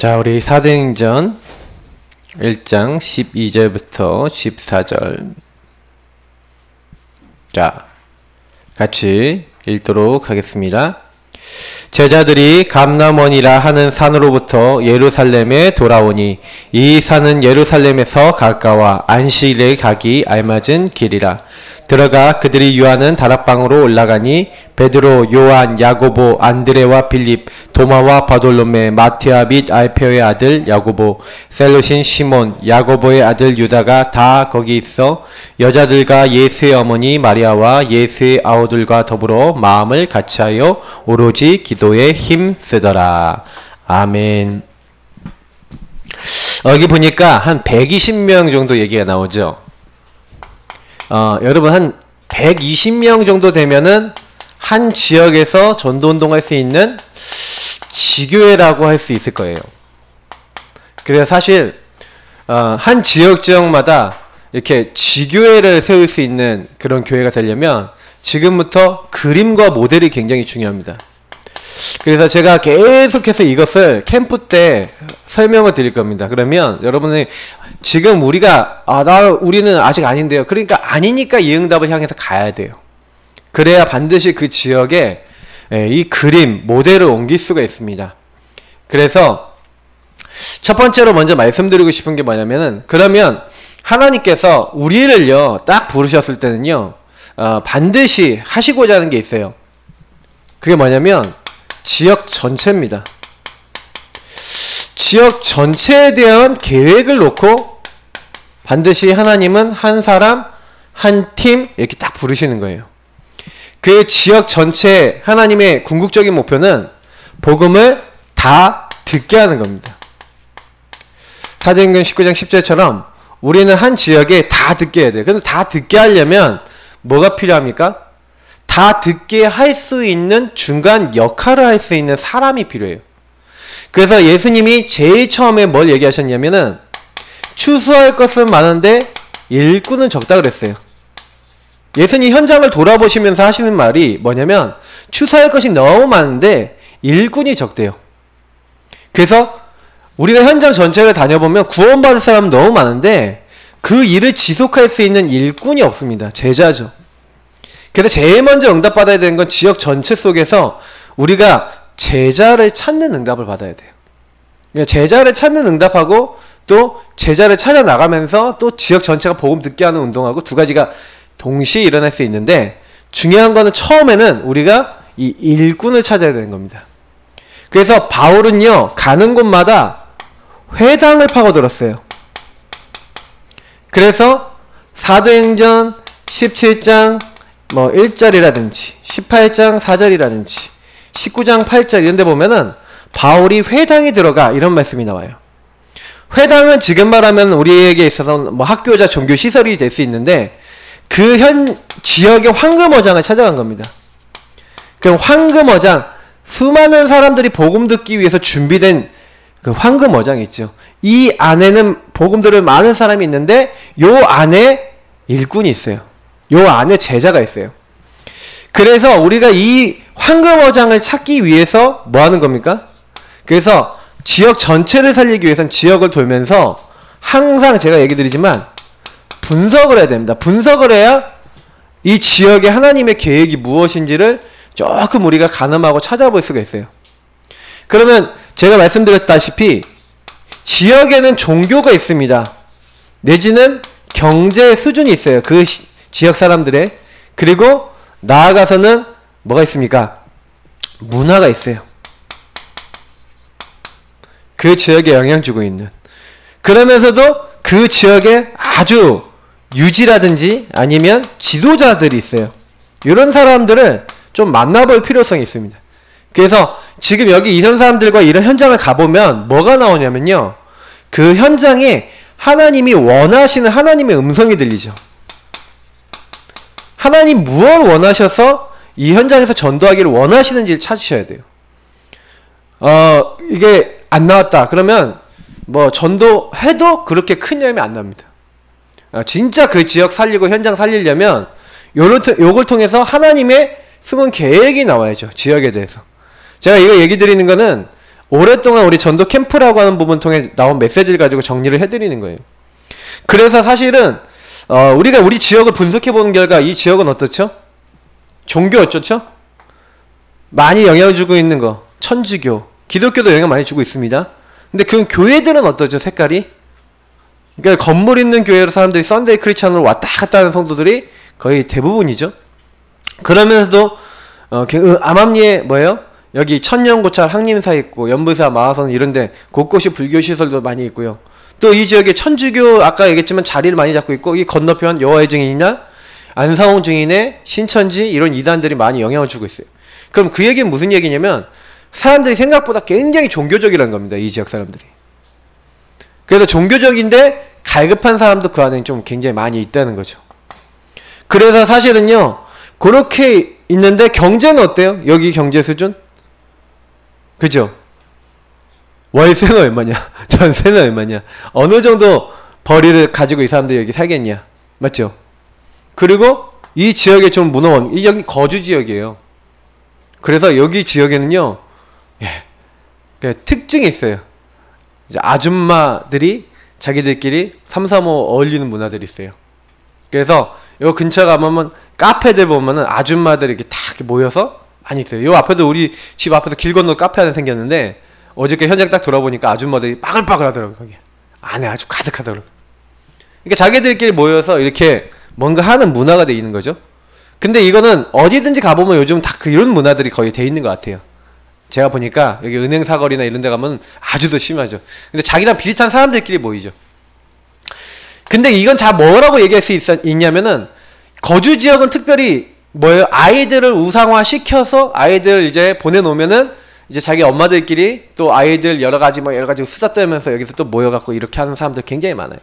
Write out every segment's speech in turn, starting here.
자, 우리 사도행전 1장 12절부터 14절. 자, 같이 읽도록 하겠습니다. 제자들이 감람원이라 하는 산으로부터 예루살렘에 돌아오니 이 산은 예루살렘에서 가까워 안식일에 가기 알맞은 길이라. 들어가 그들이 유하는 다락방으로 올라가니 베드로, 요한, 야고보, 안드레와 빌립, 도마와 바돌로메, 마티아 및 알페오의 아들 야고보, 셀롯인 시몬, 야고보의 아들 유다가 다 거기 있어 여자들과 예수의 어머니 마리아와 예수의 아우들과 더불어 마음을 같이하여 오로지 기도에 힘쓰더라. 아멘. 여기 보니까 한 120명 정도 얘기가 나오죠. 여러분 한 120명 정도 되면은 한 지역에서 전도운동할 수 있는 지교회라고 할 수 있을 거예요. 그래서 사실 한 지역마다 이렇게 지교회를 세울 수 있는 그런 교회가 되려면 지금부터 그림과 모델이 굉장히 중요합니다. 그래서 제가 계속해서 이것을 캠프 때 설명을 드릴 겁니다. 그러면 여러분이 지금 우리는 아직 아닌데요. 그러니까 아니니까 이 응답을 향해서 가야 돼요. 그래야 반드시 그 지역에 이 그림, 모델을 옮길 수가 있습니다. 그래서 첫 번째로 먼저 말씀드리고 싶은 게 뭐냐면은, 그러면 하나님께서 우리를요 딱 부르셨을 때는요 반드시 하시고자 하는 게 있어요. 그게 뭐냐면 지역 전체입니다. 지역 전체에 대한 계획을 놓고 반드시 하나님은 한 사람, 한 팀 이렇게 딱 부르시는 거예요. 그 지역 전체 하나님의 궁극적인 목표는 복음을 다 듣게 하는 겁니다. 사도행전 19장 10절처럼 우리는 한 지역에 다 듣게 해야 돼요. 근데 다 듣게 하려면 뭐가 필요합니까? 다 듣게 할 수 있는 중간 역할을 할 수 있는 사람이 필요해요. 그래서 예수님이 제일 처음에 뭘 얘기하셨냐면은 추수할 것은 많은데 일꾼은 적다 그랬어요. 예수님 현장을 돌아보시면서 하시는 말이 뭐냐면 추수할 것이 너무 많은데 일꾼이 적대요. 그래서 우리가 현장 전체를 다녀보면 구원받을 사람은 너무 많은데 그 일을 지속할 수 있는 일꾼이 없습니다. 제자죠. 그래서 제일 먼저 응답받아야 되는 건 지역 전체 속에서 우리가 제자를 찾는 응답을 받아야 돼요. 그러니까 제자를 찾는 응답하고 또 제자를 찾아 나가면서 또 지역 전체가 복음 듣게 하는 운동하고 두 가지가 동시에 일어날 수 있는데, 중요한 거는 처음에는 우리가 이 일꾼을 찾아야 되는 겁니다. 그래서 바울은요 가는 곳마다 회당을 파고들었어요. 그래서 사도행전 17장 1절이라든지 18장 4절이라든지 19장 8절 이런 데 보면은 바울이 회당에 들어가 이런 말씀이 나와요. 회당은 지금 말하면 우리에게 있어서 학교자 종교 시설이 될 수 있는데 그 지역의 황금어장을 찾아간 겁니다. 그럼 황금어장, 수많은 사람들이 복음 듣기 위해서 준비된 그 황금어장이 있죠. 이 안에는 복음 들을 많은 사람이 있는데 요 안에 일꾼이 있어요. 요 안에 제자가 있어요. 그래서 우리가 이 황금어장을 찾기 위해서 뭐 하는 겁니까? 그래서 지역 전체를 살리기 위해서는 지역을 돌면서 항상 제가 얘기 드리지만 분석을 해야 됩니다. 분석을 해야 이 지역에 하나님의 계획이 무엇인지를 조금 우리가 가늠하고 찾아볼 수가 있어요. 그러면 제가 말씀드렸다시피 지역에는 종교가 있습니다. 내지는 경제 수준이 있어요. 그 지역 사람들의. 그리고 나아가서는 뭐가 있습니까? 문화가 있어요. 그 지역에 영향 주고 있는. 그러면서도 그 지역에 아주 유지라든지 아니면 지도자들이 있어요. 이런 사람들을 좀 만나볼 필요성이 있습니다. 그래서 지금 여기 이런 사람들과 이런 현장을 가보면 뭐가 나오냐면요, 그 현장에 하나님이 원하시는 하나님의 음성이 들리죠. 하나님 무엇 원하셔서 이 현장에서 전도하기를 원하시는지를 찾으셔야 돼요. 이게 안 나왔다 그러면 전도해도 그렇게 큰 열매 안 납니다. 진짜 그 지역 살리고 현장 살리려면 요걸 통해서 하나님의 숨은 계획이 나와야죠. 지역에 대해서. 제가 이거 얘기 드리는 거는 오랫동안 우리 전도 캠프라고 하는 부분 통해 나온 메시지를 가지고 정리를 해드리는 거예요. 그래서 사실은 우리가 우리 지역을 분석해보는 결과 이 지역은 어떻죠? 종교 어쩌죠? 많이 영향을 주고 있는 거 천주교, 기독교도 영향 많이 주고 있습니다. 근데 그 교회들은 어떠죠? 색깔이? 그러니까 건물 있는 교회로 사람들이 썬데이 크리스찬으로 왔다 갔다 하는 성도들이 거의 대부분이죠. 그러면서도 암암리에 뭐예요? 여기 천년고찰 항림사 있고 연부사 마하선 이런데 곳곳이 불교 시설도 많이 있고요. 또 이 지역에 천주교 아까 얘기했지만 자리를 많이 잡고 있고 이 건너편 여호와의 증인이나 안상홍 증인의 신천지 이런 이단들이 많이 영향을 주고 있어요. 그럼 그 얘기는 무슨 얘기냐면 사람들이 생각보다 굉장히 종교적이라는 겁니다. 이 지역 사람들이. 그래서 종교적인데 갈급한 사람도 그 안에 좀 굉장히 많이 있다는 거죠. 그래서 사실은요 그렇게 있는데 경제는 어때요? 여기 경제 수준? 그죠? 월세는 얼마냐? 전세는 얼마냐? 어느 정도 벌이를 가지고 이 사람들이 여기 살겠냐? 맞죠? 그리고 이 지역에 좀 문화원, 이 여기 거주 지역이에요. 그래서 여기 지역에는요, 특징이 있어요. 이제 아줌마들이 자기들끼리 삼삼오오 어울리는 문화들이 있어요. 그래서 요 근처 가보면 카페들 보면은 아줌마들이 이렇게 다 이렇게 모여서 많이 있어요. 요 앞에도 우리 집 앞에서 길 건너 카페 하나 생겼는데 어저께 현장 딱 돌아보니까 아줌마들이 빠글빠글 하더라고요. 거기 안에 아주 가득하더라고요. 그러니까 자기들끼리 모여서 이렇게 뭔가 하는 문화가 돼 있는 거죠. 근데 이거는 어디든지 가보면 요즘 다 이런 문화들이 거의 돼 있는 것 같아요. 제가 보니까 여기 은행 사거리나 이런 데 가면 아주 더 심하죠. 근데 자기랑 비슷한 사람들끼리 모이죠. 근데 이건 자 뭐라고 얘기할 수 있냐면은 거주 지역은 특별히 뭐예요? 아이들을 우상화 시켜서 아이들을 이제 보내놓으면은 이제 자기 엄마들끼리 또 아이들 여러 가지 수다 떨면서 여기서 또 모여갖고 이렇게 하는 사람들 굉장히 많아요.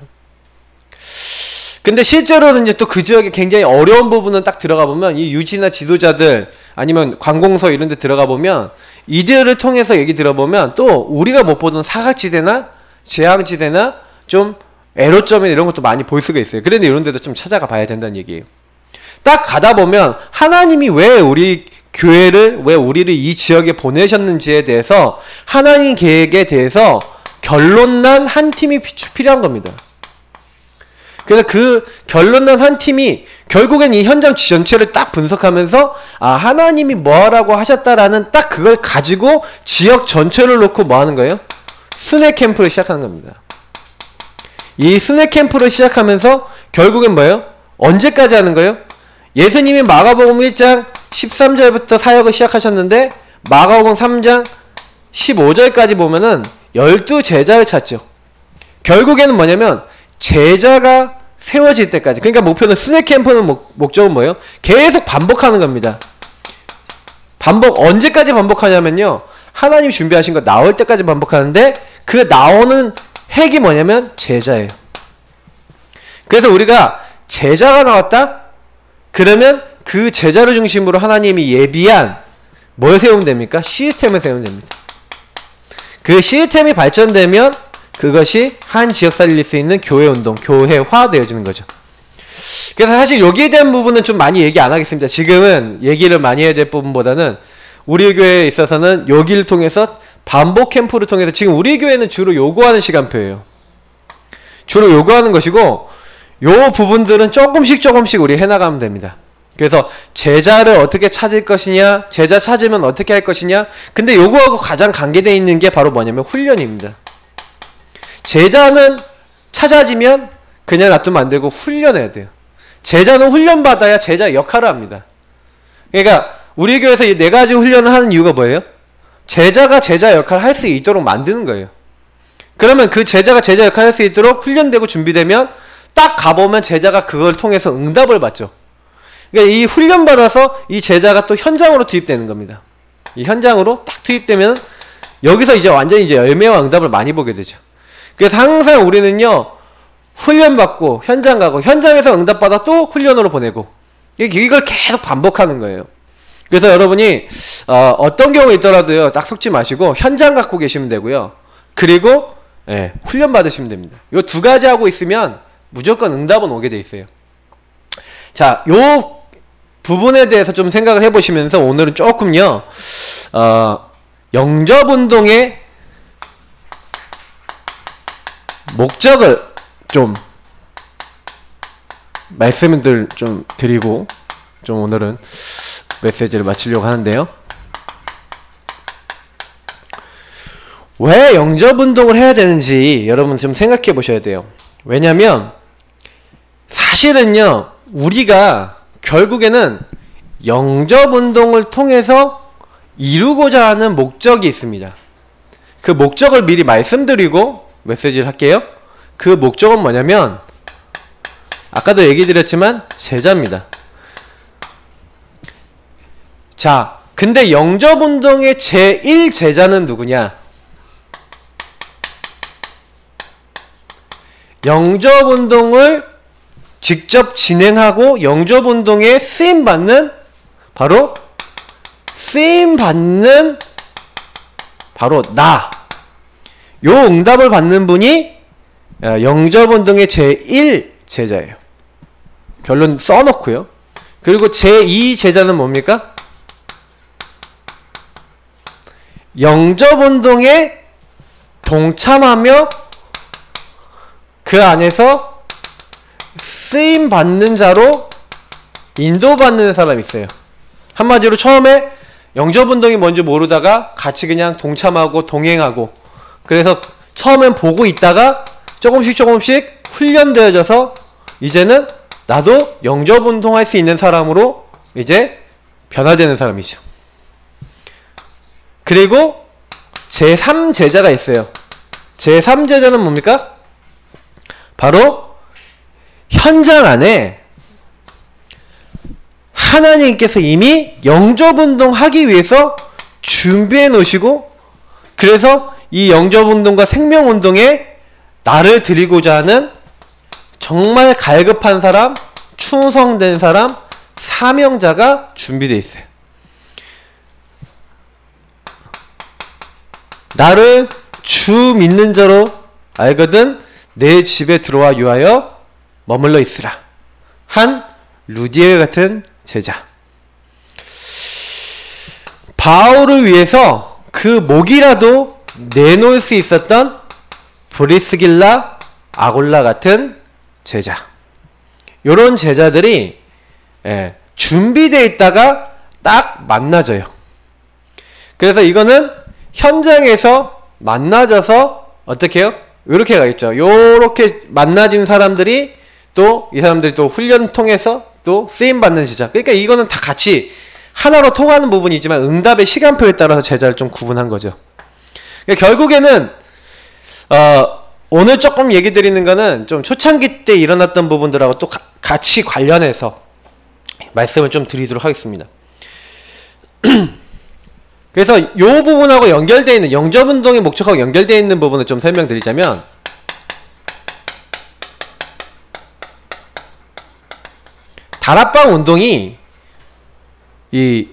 근데 실제로는 이제 또 그 지역에 굉장히 어려운 부분은 딱 들어가 보면 이 유지나 지도자들 아니면 관공서 이런 데 들어가 보면 이들을 통해서 얘기 들어보면 또 우리가 못 보던 사각지대나 재앙지대나 좀 애로점이나 이런 것도 많이 볼 수가 있어요. 그런데 이런 데도 좀 찾아가 봐야 된다는 얘기예요. 딱 가다 보면 하나님이 왜 우리 교회를 왜 우리를 이 지역에 보내셨는지에 대해서 하나님 계획에 대해서 결론난 한 팀이 필요한 겁니다. 그래서 그 결론난 한 팀이 결국엔 이 현장 전체를 딱 분석하면서 아 하나님이 뭐하라고 하셨다라는 딱 그걸 가지고 지역 전체를 놓고 뭐 하는 거예요? 순회 캠프를 시작하는 겁니다. 이 순회 캠프를 시작하면서 결국엔 뭐예요? 언제까지 하는 거예요? 예수님이 마가복음 1장 13절부터 사역을 시작하셨는데 마가복음 3장 15절까지 보면은 12제자를 찾죠. 결국에는 뭐냐면 제자가 세워질 때까지, 그러니까 목표는 순회 캠프는 목적은 뭐예요? 계속 반복하는 겁니다. 언제까지 반복하냐면요 하나님 준비하신 거 나올 때까지 반복하는데 그 나오는 핵이 뭐냐면 제자예요. 그래서 우리가 제자가 나왔다? 그러면 그 제자를 중심으로 하나님이 예비한 뭘 세우면 됩니까? 시스템을 세우면 됩니다. 그 시스템이 발전되면 그것이 한 지역 살릴 수 있는 교회운동, 교회화 되어지는 거죠. 그래서 사실 여기에 대한 부분은 좀 많이 얘기 안 하겠습니다. 지금은 얘기를 많이 해야 될 부분보다는 우리 교회에 있어서는 여기를 통해서 반복 캠프를 통해서 지금 우리 교회는 주로 요구하는 시간표예요. 주로 요구하는 것이고 요 부분들은 조금씩 우리 해나가면 됩니다. 그래서 제자를 어떻게 찾을 것이냐, 제자 찾으면 어떻게 할 것이냐. 근데 요거하고 가장 관계되어 있는 게 바로 뭐냐면 훈련입니다. 제자는 찾아지면 그냥 놔두면 안 되고 훈련해야 돼요. 제자는 훈련받아야 제자 역할을 합니다. 그러니까 우리 교회에서 이 4가지 훈련을 하는 이유가 뭐예요? 제자가 제자 역할을 할 수 있도록 만드는 거예요. 그러면 그 제자가 제자 역할을 할 수 있도록 훈련되고 준비되면 딱 가보면 제자가 그걸 통해서 응답을 받죠. 그러니까 이 훈련받아서 이 제자가 또 현장으로 투입되는 겁니다. 이 현장으로 딱 투입되면 여기서 이제 완전히 이제 열매와 응답을 많이 보게 되죠. 그래서 항상 우리는요 훈련받고 현장 가고 현장에서 응답받아 또 훈련으로 보내고 이걸 계속 반복하는 거예요. 그래서 여러분이 어떤 경우 있더라도요 딱 속지 마시고 현장 갖고 계시면 되고요. 그리고 훈련 받으시면 됩니다. 요 2가지 하고 있으면 무조건 응답은 오게 돼 있어요. 자, 요 부분에 대해서 좀 생각을 해보시면서 오늘은 조금요 영접운동의 목적을 좀 말씀을 좀 드리고 좀 오늘은 메시지를 마치려고 하는데요. 왜 영접운동을 해야 되는지 여러분 좀 생각해 보셔야 돼요. 왜냐면 사실은요, 우리가 결국에는 영접운동을 통해서 이루고자 하는 목적이 있습니다. 그 목적을 미리 말씀드리고 메시지를 할게요. 그 목적은 뭐냐면 아까도 얘기 드렸지만 제자입니다. 자, 근데 영접운동의 제1제자는 누구냐? 영접운동을 직접 진행하고 영접운동에 쓰임받는 바로 나. 요 응답을 받는 분이 영접운동의 제1제자예요. 결론 써놓고요. 그리고 제2제자는 뭡니까? 영접운동에 동참하며 그 안에서 쓰임받는 자로 인도받는 사람이 있어요. 한마디로 처음에 영접운동이 뭔지 모르다가 같이 그냥 동참하고 동행하고, 그래서 처음엔 보고 있다가 조금씩 훈련되어져서 이제는 나도 영접운동 할 수 있는 사람으로 이제 변화되는 사람이죠. 그리고 제3제자가 있어요. 제3제자는 뭡니까? 바로 현장 안에 하나님께서 이미 영접운동 하기 위해서 준비해 놓으시고, 그래서 이 영접운동과 생명운동에 나를 드리고자 하는 정말 갈급한 사람, 충성된 사람, 사명자가 준비되어 있어요. 나를 주 믿는 자로 알거든 내 집에 들어와 유하여 머물러 있으라. 한 루디엘 같은 제자. 바울을 위해서 그 목이라도 내놓을 수 있었던 브리스길라, 아골라 같은 제자. 요런 제자들이 준비되어 있다가 딱 만나져요. 그래서 이거는 현장에서 만나져서 어떻게 해요? 요렇게 가겠죠. 요렇게 만나진 사람들이 또 이 사람들이 또 훈련 통해서 또 쓰임받는 제자. 그러니까 이거는 다 같이 하나로 통하는 부분이지만 응답의 시간표에 따라서 제자를 좀 구분한 거죠. 그러니까 결국에는 오늘 조금 얘기 드리는 거는 좀 초창기 때 일어났던 부분들하고 또 같이 관련해서 말씀을 좀 드리도록 하겠습니다. 그래서 이 부분하고 연결되어 있는, 영접운동의 목적하고 연결되어 있는 부분을 좀 설명드리자면, 다락방 운동이 이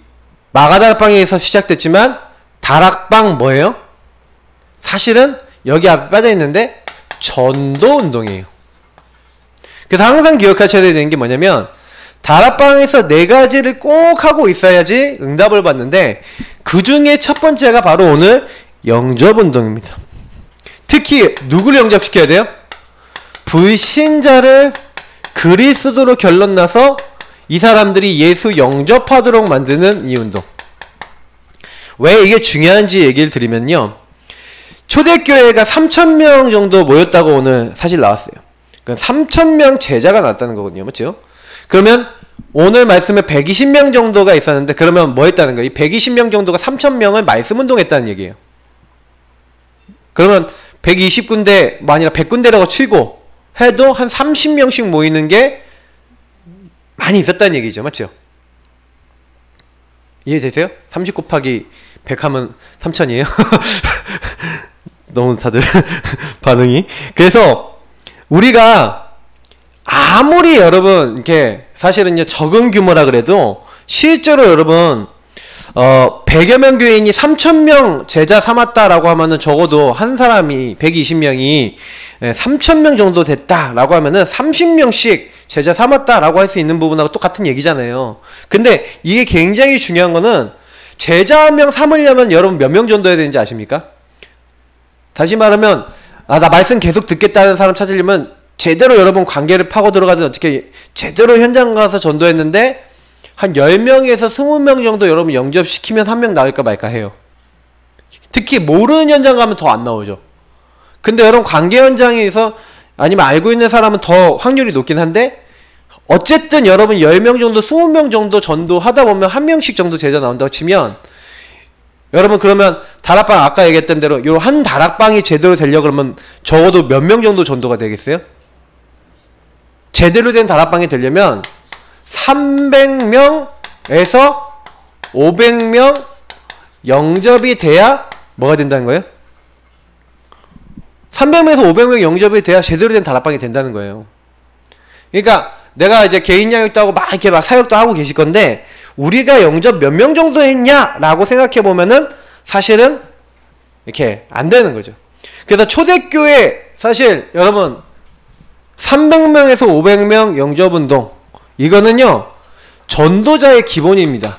마가다락방에서 시작됐지만 다락방 뭐예요? 사실은 여기 앞에 빠져 있는데 전도 운동이에요. 그래서 항상 기억하셔야 되는 게 뭐냐면, 다락방에서 4가지를 꼭 하고 있어야지 응답을 받는데, 그 중에 첫 번째가 바로 오늘 영접운동입니다. 특히 누구를 영접시켜야 돼요? 불신자를 그리스도로 결론나서 이 사람들이 예수 영접하도록 만드는 이 운동. 왜 이게 중요한지 얘기를 드리면요, 초대교회가 3,000명 정도 모였다고 오늘 사실 나왔어요. 3,000명 제자가 나왔다는 거거든요. 맞죠? 그러면 오늘 말씀에 120명 정도가 있었는데, 그러면 뭐 했다는 거예요? 이 120명 정도가 3,000명을 말씀 운동했다는 얘기예요. 그러면 120군데, 뭐 아니라 100군데라고 치고 해도 한 30명씩 모이는 게 많이 있었다는 얘기죠. 맞죠? 이해되세요? 30 곱하기 100 하면 3,000이에요? 너무 다들 반응이. 그래서 우리가 아무리 여러분 이렇게 사실은 이제 적은 규모라 그래도 실제로 여러분 100여 명 교인이 3,000명 제자 삼았다라고 하면은 적어도 한 사람이 120명이 3,000명 정도 됐다라고 하면은 30명씩 제자 삼았다라고 할 수 있는 부분하고 똑같은 얘기잖아요. 근데 이게 굉장히 중요한 거는, 제자 한 명 삼으려면 여러분 몇 명 정도 해야 되는지 아십니까? 다시 말하면 아, 나 말씀 계속 듣겠다는 사람 찾으려면 제대로 여러분 관계를 파고 들어가든 어떻게 제대로 현장 가서 전도했는데 한 10명에서 20명 정도 여러분 영접시키면 한 명 나올까 말까 해요. 특히 모르는 현장 가면 더 안 나오죠. 근데 여러분 관계 현장에서 아니면 알고 있는 사람은 더 확률이 높긴 한데 어쨌든 여러분 10명 정도 20명 정도 전도하다 보면 한 명씩 정도 제자 나온다고 치면 여러분 그러면 다락방 아까 얘기했던 대로 요 한 다락방이 제대로 되려고 그러면 적어도 몇 명 정도 전도가 되겠어요? 제대로 된 다락방이 되려면 300명에서 500명 영접이 돼야 뭐가 된다는 거예요? 300명에서 500명 영접이 돼야 제대로 된 다락방이 된다는 거예요. 그러니까 내가 이제 개인 양육도 하고 막 이렇게 막 사역도 하고 계실 건데 우리가 영접 몇 명 정도 했냐라고 생각해 보면은 사실은 이렇게 안 되는 거죠. 그래서 초대교회 사실 여러분 300명에서 500명 영접운동 이거는요 전도자의 기본입니다.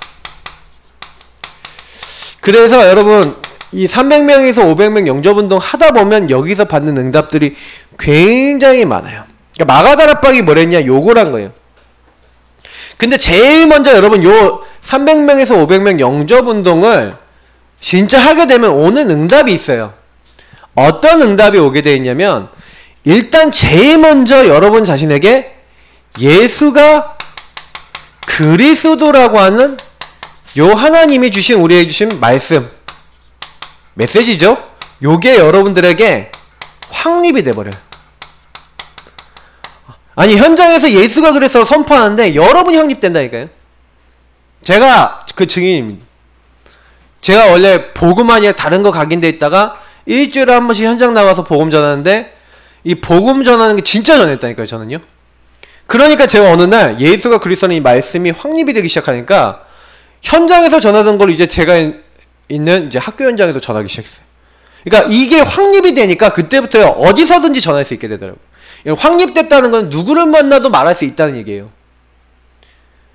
그래서 여러분 이 300명에서 500명 영접운동 하다 보면 여기서 받는 응답들이 굉장히 많아요. 그러니까 마가다락방이 뭐랬냐 요거란 거예요. 근데 제일 먼저 여러분 요 300명에서 500명 영접운동을 진짜 하게 되면 오는 응답이 있어요. 어떤 응답이 오게 되어 있냐면 일단 제일 먼저 여러분 자신에게 예수가 그리스도라고 하는 요 하나님이 주신 우리에게 주신 말씀 메시지죠. 요게 여러분들에게 확립이 돼버려요. 아니 현장에서 예수가 그래서 선포하는데 여러분이 확립된다니까요. 제가 그 증인입니다. 제가 원래 복음 아니라 다른 거 각인돼 있다가 일주일에 한 번씩 현장 나가서 복음 전하는데 이 복음 전하는 게 진짜 전했다니까요. 저는요. 그러니까 제가 어느 날 예수가 그리스도는 이 말씀이 확립이 되기 시작하니까 현장에서 전하던 걸 이제 제가 있는 이제 학교 현장에도 전하기 시작했어요. 그러니까 이게 확립이 되니까 그때부터 어디서든지 전할 수 있게 되더라고요. 확립됐다는 건 누구를 만나도 말할 수 있다는 얘기예요.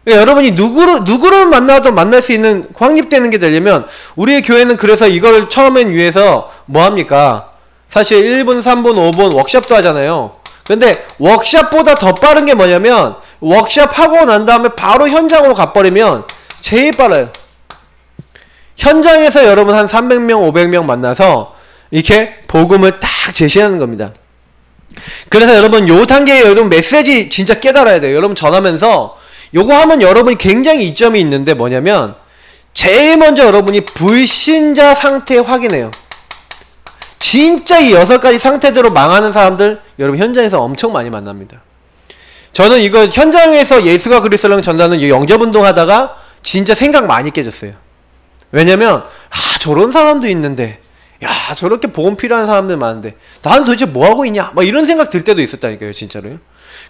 그러니까 여러분이 누구를 만나도 만날 수 있는 확립되는 게 되려면 우리의 교회는 그래서 이걸 처음엔 위해서 뭐 합니까? 사실 1분, 3분, 5분 워크숍도 하잖아요. 근데 워크숍보다 더 빠른 게 뭐냐면 워크숍 하고 난 다음에 바로 현장으로 가버리면 제일 빨라요. 현장에서 여러분 한 300명, 500명 만나서 이렇게 복음을 딱 제시하는 겁니다. 그래서 여러분 요 단계에 여러분 메시지 진짜 깨달아야 돼요. 여러분 전하면서 요거 하면 여러분이 굉장히 이점이 있는데 뭐냐면 제일 먼저 여러분이 불신자 상태 확인해요. 진짜 이 6가지 상태대로 망하는 사람들 여러분 현장에서 엄청 많이 만납니다. 저는 이거 현장에서 예수가 그리스도를 전하는 영접운동 하다가 진짜 생각 많이 깨졌어요. 왜냐면 저런 사람도 있는데 야 저렇게 복음 필요한 사람들 많은데 나는 도대체 뭐하고 있냐 막 이런 생각 들 때도 있었다니까요. 진짜로요.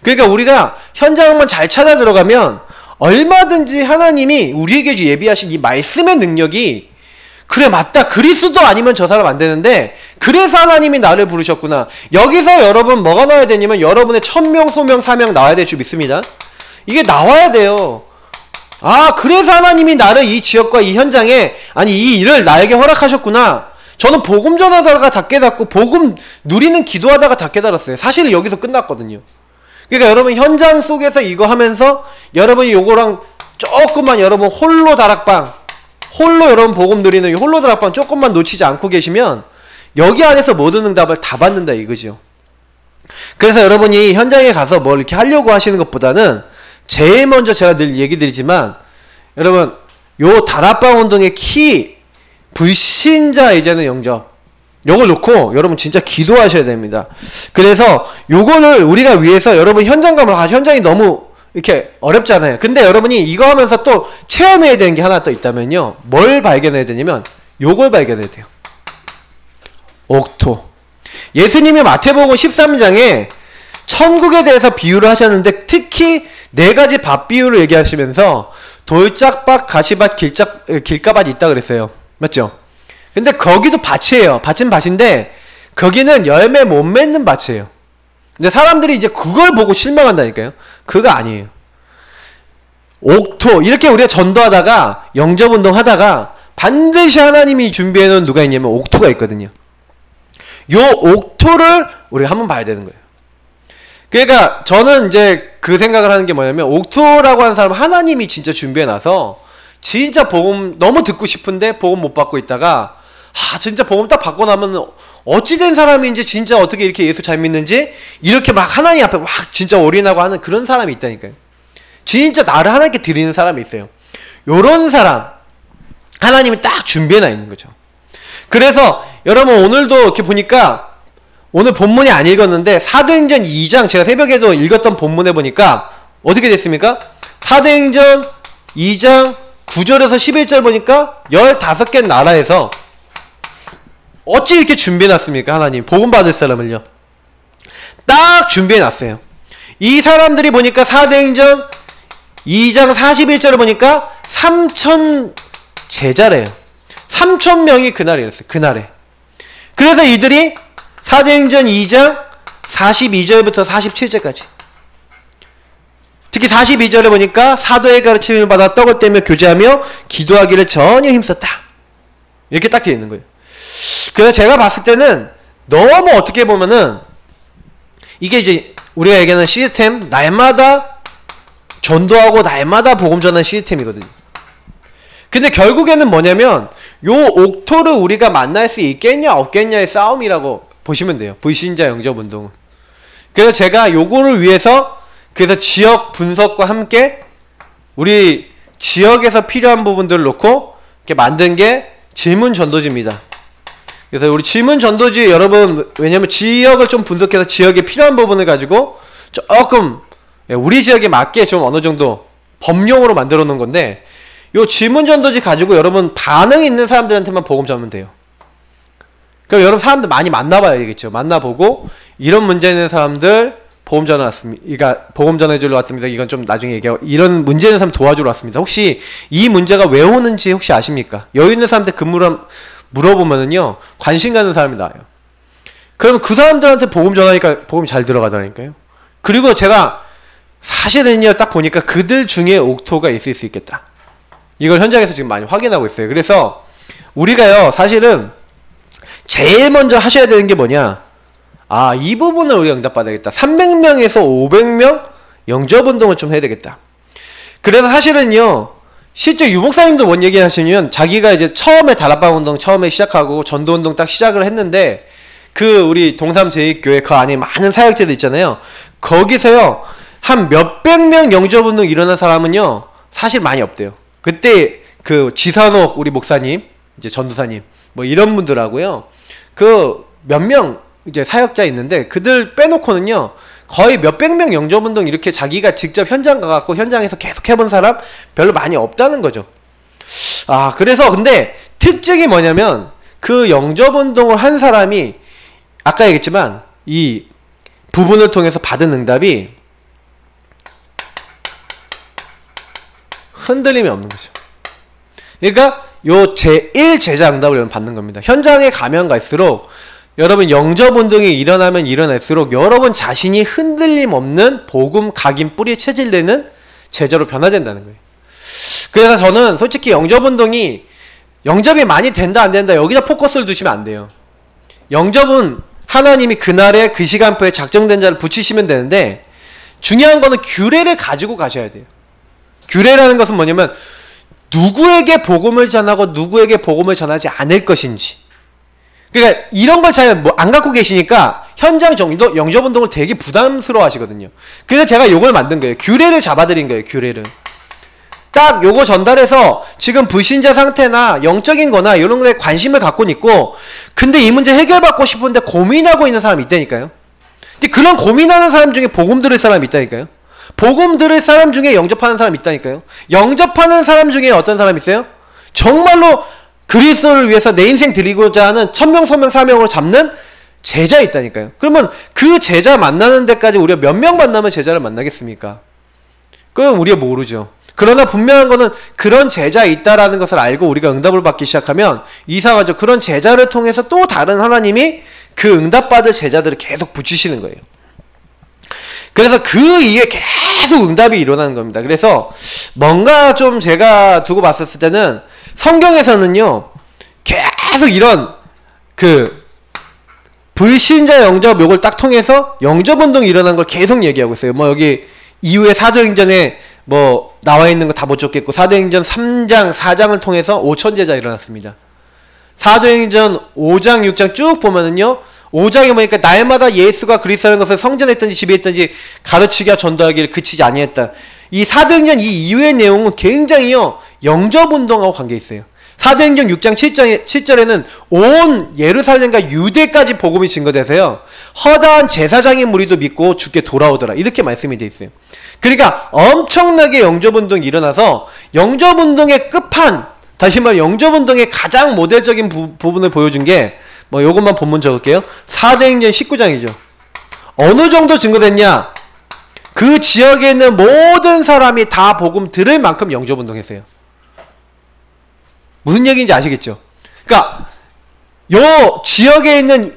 그러니까 우리가 현장만 잘 찾아 들어가면 얼마든지 하나님이 우리에게 예비하신 이 말씀의 능력이 그래 맞다 그리스도 아니면 저 사람 안 되는데 그래서 하나님이 나를 부르셨구나. 여기서 여러분 뭐가 나와야 되냐면 여러분의 천명 소명 사명 나와야 될 줄 믿습니다. 이게 나와야 돼요. 아 그래서 하나님이 나를 이 지역과 이 현장에 아니 이 일을 나에게 허락하셨구나. 저는 복음 전하다가 다 깨닫고 복음 누리는 기도하다가 다 깨달았어요. 사실 여기서 끝났거든요. 그러니까 여러분 현장 속에서 이거 하면서 여러분이 요거랑 조금만 여러분 홀로 다락방 홀로 여러분 복음 누리는 이 홀로 다락방 조금만 놓치지 않고 계시면 여기 안에서 모든 응답을 다 받는다 이거죠. 그래서 여러분이 현장에 가서 뭘 이렇게 하려고 하시는 것보다는 제일 먼저 제가 늘 얘기 드리지만 여러분 요 다락방 운동의 키 불신자 이제는 영접 요걸 놓고 여러분 진짜 기도하셔야 됩니다. 그래서 요거를 우리가 위해서 여러분 현장 가면 현장이 너무 이렇게 어렵잖아요. 근데 여러분이 이거 하면서 또 체험해야 되는 게 하나 또 있다면요. 뭘 발견해야 되냐면 요걸 발견해야 돼요. 옥토. 예수님이 마태복음 13장에 천국에 대해서 비유를 하셨는데 특히 4가지 밭 비유를 얘기하시면서 돌짝밭, 가시밭, 길가밭이 있다 그랬어요. 맞죠? 근데 거기도 밭이에요. 밭은 밭인데 거기는 열매 못 맺는 밭이에요. 근데 사람들이 이제 그걸 보고 실망한다니까요. 그거 아니에요. 옥토 이렇게 우리가 전도하다가 영접운동 하다가 반드시 하나님이 준비해놓은 누가 있냐면 옥토가 있거든요. 요 옥토를 우리가 한번 봐야 되는 거예요. 그러니까 저는 이제 그 생각을 하는 게 뭐냐면, 옥토라고 하는 사람은 하나님이 진짜 준비해놔서 진짜 복음 너무 듣고 싶은데 복음 못 받고 있다가, 진짜 복음 딱 받고 나면 어찌된 사람인지, 진짜 어떻게 이렇게 예수 잘 믿는지 이렇게 막 하나님 앞에 막 진짜 올인하고 하는 그런 사람이 있다니까요. 진짜 나를 하나님께 드리는 사람이 있어요. 요런 사람 하나님이 딱 준비해놔 있는 거죠. 그래서 여러분 오늘도 이렇게 보니까, 오늘 본문이 안 읽었는데 사도행전 2장, 제가 새벽에도 읽었던 본문에 보니까 어떻게 됐습니까? 사도행전 2장 9절에서 11절 보니까 15개 나라에서 어찌 이렇게 준비해놨습니까? 하나님 복음 받을 사람을요 딱 준비해놨어요. 이 사람들이 보니까 사도행전 2장 41절을 보니까 3,000 제자래요. 3,000명이 그날에 이랬어요. 그날에. 그래서 이들이 사도행전 2장 42절부터 47절까지, 특히 42절에 보니까 사도의 가르침을 받아 떡을 떼며 교제하며 기도하기를 전혀 힘썼다, 이렇게 딱 되어 있는 거예요. 그래서 제가 봤을 때는 너무 어떻게 보면은 이게 이제 우리가 얘기하는 시스템, 날마다 전도하고 날마다 복음 전하는 시스템이거든요. 근데 결국에는 뭐냐면 요 옥토를 우리가 만날 수 있겠냐 없겠냐의 싸움이라고 보시면 돼요. 불신자 영접 운동은. 그래서 제가 요거를 위해서, 그래서 지역 분석과 함께 우리 지역에서 필요한 부분들을 놓고 이렇게 만든 게 질문 전도지입니다. 그래서 우리 질문 전도지 여러분, 왜냐면 지역을 좀 분석해서 지역에 필요한 부분을 가지고 조금 우리 지역에 맞게 좀 어느 정도 범용으로 만들어 놓은 건데, 요 질문 전도지 가지고 여러분 반응 있는 사람들한테만 복음 전하면 돼요. 그럼 여러분 사람들 많이 만나봐야 되겠죠. 만나보고 이런 문제 있는 사람들 복음 전해 왔습니다. 그러니까 복음 전해주러 왔습니다. 이건 좀 나중에 얘기하고, 이런 문제 있는 사람 도와주러 왔습니다. 혹시 이 문제가 왜 오는지 혹시 아십니까? 여유 있는 사람들 물어보면은요 관심 가는 사람이 나와요. 그럼 그 사람들한테 복음 전하니까 복음이 잘 들어가더라니까요. 그리고 제가 사실은요 딱 보니까 그들 중에 옥토가 있을 수 있겠다, 이걸 현장에서 지금 많이 확인하고 있어요. 그래서 우리가요 사실은 제일 먼저 하셔야 되는 게 뭐냐, 이 부분을 우리가 응답받아야겠다. 300명에서 500명 영접운동을 좀 해야 되겠다. 그래서 사실은요 실제 유목사님도 뭔 얘기 하시면, 자기가 이제 처음에 다락방운동 처음에 시작하고 전도운동 딱 시작을 했는데, 그 우리 동삼 제2교회 그 안에 많은 사역자들 있잖아요. 거기서요 한 몇백 명 영접운동 일어난 사람은요 사실 많이 없대요. 그때 그 지산옥 우리 목사님, 이제 전도사님 뭐 이런 분들하고요 그 몇 명 이제 사역자 있는데, 그들 빼놓고는요 거의 몇백 명 영접운동 이렇게 자기가 직접 현장 가갖고 현장에서 계속 해본 사람 별로 많이 없다는 거죠. 그래서 근데 특징이 뭐냐면, 그 영접운동을 한 사람이 아까 얘기했지만 이 부분을 통해서 받은 응답이 흔들림이 없는 거죠. 그러니까 요 제1 제자 응답을 여러분 받는 겁니다. 현장에 가면 갈수록 여러분 영접운동이 일어나면 일어날수록 여러분 자신이 흔들림 없는 복음 각인 뿌리에 체질되는 제자로 변화된다는 거예요. 그래서 저는 솔직히 영접운동이, 영접이 많이 된다 안 된다 여기다 포커스를 두시면 안 돼요. 영접은 하나님이 그날에 그 시간표에 작정된 자를 붙이시면 되는데, 중요한 거는 규례를 가지고 가셔야 돼요. 규례라는 것은 뭐냐면 누구에게 복음을 전하고 누구에게 복음을 전하지 않을 것인지, 그러니까 이런 걸 잘 안 갖고 계시니까 현장 영접운동을 되게 부담스러워 하시거든요. 그래서 제가 요걸 만든 거예요. 규례를 잡아드린 거예요. 규례를 딱 요거 전달해서 지금 불신자 상태나 영적인 거나 이런 거에 관심을 갖고 있고, 근데 이 문제 해결받고 싶은데 고민하고 있는 사람이 있다니까요. 근데 그런 고민하는 사람 중에 복음 들을 사람이 있다니까요. 복음 들을 사람 중에 영접하는 사람이 있다니까요. 영접하는 사람 중에 어떤 사람이 있어요? 정말로 그리스도를 위해서 내 인생 드리고자 하는 천명, 소명, 사명으로 잡는 제자 있다니까요. 그러면 그 제자 만나는 데까지 우리가 몇 명 만나면 제자를 만나겠습니까? 그건 우리가 모르죠. 그러나 분명한 거는 그런 제자 있다라는 것을 알고 우리가 응답을 받기 시작하면 이상하죠. 그런 제자를 통해서 또 다른 하나님이 그 응답받을 제자들을 계속 붙이시는 거예요. 그래서 그 이에 계속 응답이 일어나는 겁니다. 그래서 뭔가 좀 제가 두고 봤었을 때는 성경에서는요 계속 이런 그 불신자 영접 요걸 딱 통해서 영접운동이 일어난 걸 계속 얘기하고 있어요. 뭐 여기 이후에 사도행전에 뭐 나와 있는 거 다 못 적겠고 사도행전 3장 4장을 통해서 5천제자 일어났습니다. 사도행전 5장 6장 쭉 보면은요 5장에 보니까 날마다 예수가 그리스도라는 것을 성전했든지 지배했든지 가르치기와 전도하기를 그치지 아니했다. 이 사도행전 이 이후의 내용은 굉장히요 영접운동하고 관계 있어요. 사도행전 6장 7절에는 온 예루살렘과 유대까지 복음이 증거돼서요 허다한 제사장의 무리도 믿고 주께 돌아오더라 이렇게 말씀이 돼 있어요. 그러니까 엄청나게 영접운동이 일어나서 영접운동의 끝판, 다시 말해 영접운동의 가장 모델적인 부분을 보여준 게 뭐 요것만 본문 적을게요. 사도행전 19장이죠. 어느 정도 증거됐냐? 그 지역에 있는 모든 사람이 다 복음 들을 만큼 영접운동했어요. 무슨 얘기인지 아시겠죠? 그러니까 요 지역에 있는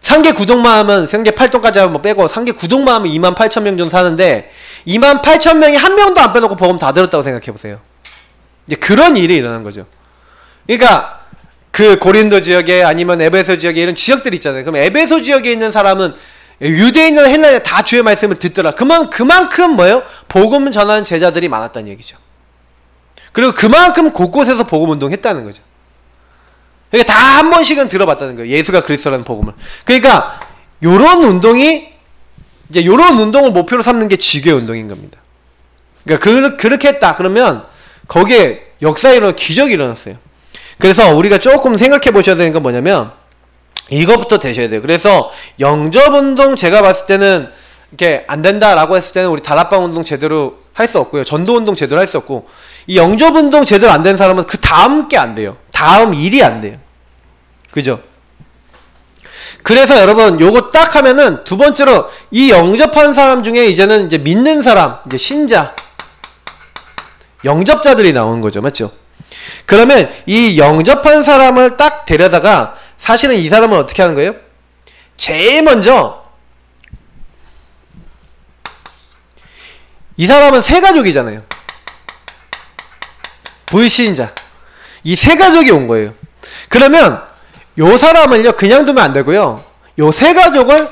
상계 구동만 하면 상계 8동까지 하면 뭐 빼고 상계 구동만 하면 28,000명 정도 사는데 28,000명이 한 명도 안 빼놓고 복음 다 들었다고 생각해보세요. 이제 그런 일이 일어난 거죠. 그러니까 그 고린도 지역에 아니면 에베소 지역에 이런 지역들이 있잖아요. 그럼 에베소 지역에 있는 사람은 유대인이나 헬라인 다 주의 말씀을 듣더라. 그만큼 뭐예요? 복음 전하는 제자들이 많았다는 얘기죠. 그리고 그만큼 곳곳에서 복음 운동했다는 거죠. 그러니까 다 한 번씩은 들어봤다는 거예요. 예수가 그리스도라는 복음을. 그러니까 요런 운동이 이제 요런 운동을 목표로 삼는 게 지교의 운동인 겁니다. 그러니까 그렇게 했다 그러면 거기에 역사에 일어난 기적이 일어났어요. 그래서 우리가 조금 생각해 보셔야 되는 건 뭐냐면 이것부터 되셔야 돼요. 그래서 영접운동 제가 봤을 때는 이렇게 안 된다라고 했을 때는 우리 다락방 운동 제대로 할 수 없고요. 전도운동 제대로 할 수 없고 이 영접운동 제대로 안 된 사람은 그 다음 게 안 돼요. 다음 일이 안 돼요. 그죠? 그래서 여러분 요거 딱 하면은 두 번째로 이 영접한 사람 중에 이제는 이제 믿는 사람, 이제 신자, 영접자들이 나오는 거죠. 맞죠? 그러면 이 영접한 사람을 딱 데려다가 사실은 이 사람은 어떻게 하는 거예요? 제일 먼저 이 사람은 세 가족이잖아요. 불신자. 이 세 가족이 온 거예요. 그러면 요 사람을요 그냥 두면 안 되고요. 요 세 가족을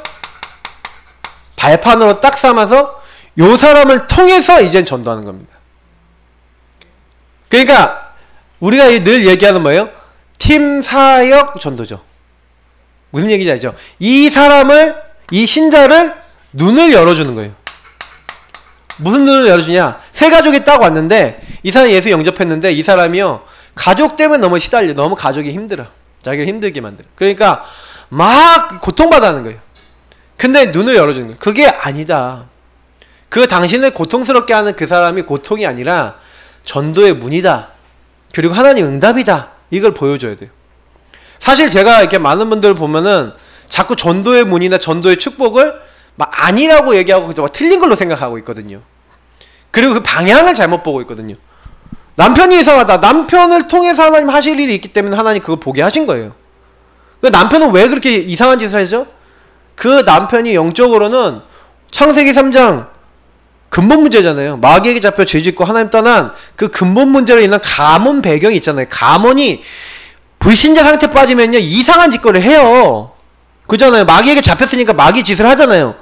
발판으로 딱 삼아서 요 사람을 통해서 이젠 전도하는 겁니다. 그러니까 우리가 늘 얘기하는 뭐예요? 팀 사역 전도죠. 무슨 얘기인지 알죠? 이 사람을, 이 신자를 눈을 열어주는 거예요. 무슨 눈을 열어주냐? 세 가족이 딱 왔는데 이 사람이 예수 영접했는데 이 사람이요 가족 때문에 너무 시달려. 너무 가족이 힘들어. 자기를 힘들게 만들어. 그러니까 막 고통받아하는 거예요. 근데 눈을 열어주는 거예요. 그게 아니다. 그 당신을 고통스럽게 하는 그 사람이 고통이 아니라 전도의 문이다. 그리고 하나님 응답이다. 이걸 보여줘야 돼요. 사실 제가 이렇게 많은 분들 보면은 자꾸 전도의 문이나 전도의 축복을 막 아니라고 얘기하고 막 틀린 걸로 생각하고 있거든요. 그리고 그 방향을 잘못 보고 있거든요. 남편이 이상하다. 남편을 통해서 하나님 하실 일이 있기 때문에 하나님 그걸 보게 하신 거예요. 남편은 왜 그렇게 이상한 짓을 하죠? 그 남편이 영적으로는 창세기 3장 근본 문제잖아요. 마귀에게 잡혀 죄짓고 하나님 떠난 그 근본 문제로 인한 가문 배경이 있잖아요. 가문이 불신자 상태 빠지면요 이상한 짓거리를 해요. 그잖아요. 마귀에게 잡혔으니까 마귀 짓을 하잖아요.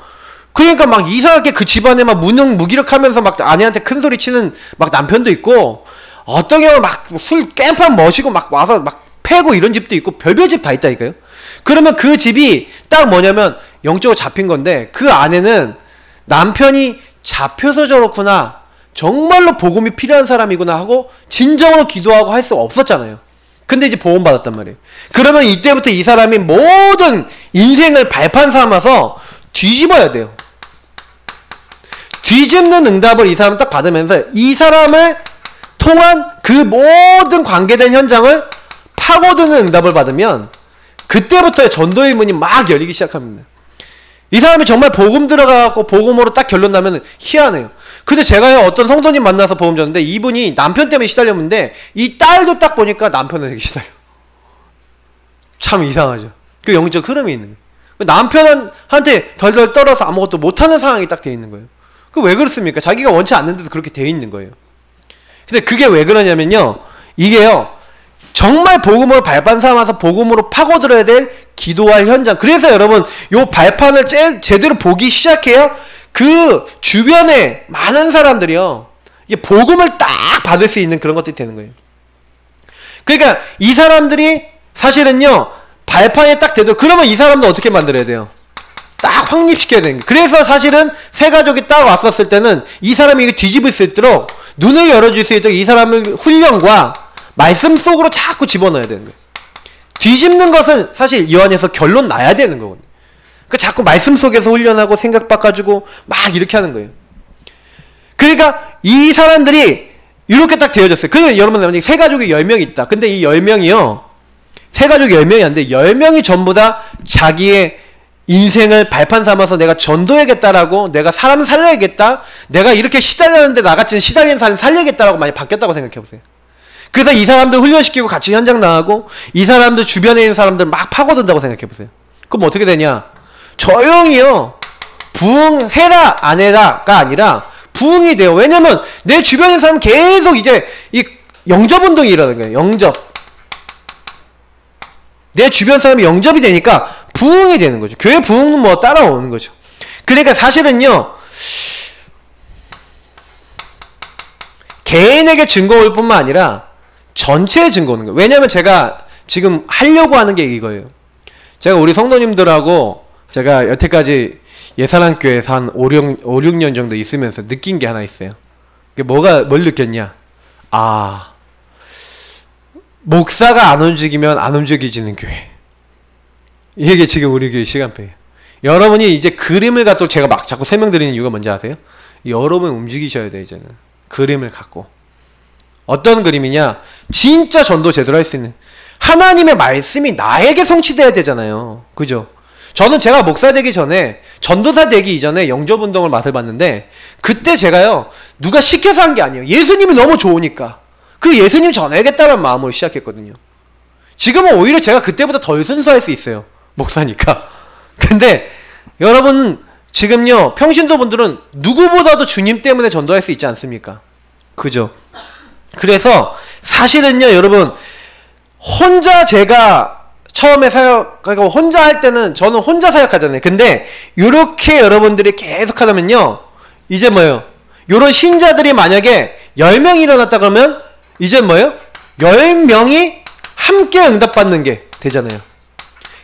그러니까 막 이상하게 그 집안에 막 무기력하면서 막 아내한테 큰 소리 치는 막 남편도 있고 어떤 경우는 막 술 깽판 머시고 막 와서 막 패고 이런 집도 있고 별별 집 다 있다니까요. 그러면 그 집이 딱 뭐냐면 영적으로 잡힌 건데 그 안에는 남편이 잡혀서 저렇구나, 정말로 복음이 필요한 사람이구나 하고 진정으로 기도하고 할 수 없었잖아요. 근데 이제 보험 받았단 말이에요. 그러면 이때부터 이 사람이 모든 인생을 발판 삼아서 뒤집어야 돼요. 뒤집는 응답을 이 사람 딱 받으면서 이 사람을 통한 그 모든 관계된 현장을 파고드는 응답을 받으면 그때부터 전도의 문이 막 열리기 시작합니다. 이 사람이 정말 복음 들어가고 복음으로 딱 결론 나면 희한해요. 근데 제가요 어떤 성도님 만나서 복음 줬는데 이분이 남편 때문에 시달렸는데 이 딸도 딱 보니까 남편에게 시달려. 참 이상하죠. 그 영적 흐름이 있는 거예요. 남편한테 덜덜 떨어서 아무것도 못하는 상황이 딱 돼 있는 거예요. 그 왜 그렇습니까? 자기가 원치 않는데도 그렇게 돼 있는 거예요. 근데 그게 왜 그러냐면요, 이게요 정말 복음으로 발판 삼아서 복음으로 파고들어야 될 기도할 현장. 그래서 여러분 요 발판을 제대로 보기 시작해요. 그 주변에 많은 사람들이요, 이게 복음을 딱 받을 수 있는 그런 것들이 되는 거예요. 그러니까 이 사람들이 사실은요, 발판에 딱 되죠. 그러면 이 사람도 어떻게 만들어야 돼요? 딱 확립시켜야 되는 거예요. 그래서 사실은 세 가족이 딱 왔었을 때는 이 사람이 이게 뒤집을 수 있도록, 눈을 열어줄 수 있도록 이 사람을 훈련과 말씀 속으로 자꾸 집어넣어야 되는 거예요. 뒤집는 것은 사실 이 안에서 결론 나야 되는 거거든요. 그러니까 자꾸 말씀 속에서 훈련하고 생각 바꿔주고 막 이렇게 하는 거예요. 그러니까 이 사람들이 이렇게 딱 되어졌어요. 그러면 여러분, 만약에 세 가족이 10명이 있다. 근데 이 10명이요, 세 가족이 10명이 안 돼. 10명이 전부 다 자기의 인생을 발판 삼아서 내가 전도해야겠다라고, 내가 사람 살려야겠다, 내가 이렇게 시달렸는데 나같이 시달리는 사람 살려야겠다라고 많이 바뀌었다고 생각해보세요. 그래서 이 사람들 훈련시키고 같이 현장 나가고, 이 사람들 주변에 있는 사람들 막 파고든다고 생각해보세요. 그럼 어떻게 되냐? 조용히요, 부흥해라 안 해라가 아니라 부흥이 돼요. 왜냐면 내 주변에 있는 사람은 계속 이제 이 영접운동이 일어나는 거예요. 영접. 내 주변 사람이 영접이 되니까 부흥이 되는 거죠. 교회 부흥은 뭐 따라오는 거죠. 그러니까 사실은요, 개인에게 증거올 뿐만 아니라 전체에 증거오는 거예요. 왜냐면 제가 지금 하려고 하는 게 이거예요. 제가 우리 성도님들하고 제가 여태까지 예산한교회에서 한 5, 6년 정도 있으면서 느낀 게 하나 있어요. 그게 뭘 느꼈냐? 아, 목사가 안 움직이면 안 움직이지는 교회. 이게 지금 우리 교회 시간표예요. 여러분이 이제 그림을 갖고 제가 막 자꾸 설명드리는 이유가 뭔지 아세요? 여러분 움직이셔야 돼요, 이제는. 그림을 갖고. 어떤 그림이냐? 진짜 전도 제대로 할 수 있는, 하나님의 말씀이 나에게 성취돼야 되잖아요. 그죠? 저는 제가 목사 되기 전에, 전도사 되기 이전에 영접운동을 맛을 봤는데, 그때 제가요, 누가 시켜서 한 게 아니에요. 예수님이 너무 좋으니까 그 예수님 전해야겠다는 마음으로 시작했거든요. 지금은 오히려 제가 그때보다 덜 순수할 수 있어요, 목사니까. 근데 여러분은 지금요, 평신도 분들은 누구보다도 주님 때문에 전도할 수 있지 않습니까? 그죠? 그래서 사실은요, 여러분, 혼자 제가 처음에 사역하고 혼자 할 때는 저는 혼자 사역하잖아요. 근데 이렇게 여러분들이 계속 하려면요, 이제 뭐예요? 요런 신자들이 만약에 10명이 일어났다 그러면 이제 뭐예요? 10명이 함께 응답받는 게 되잖아요.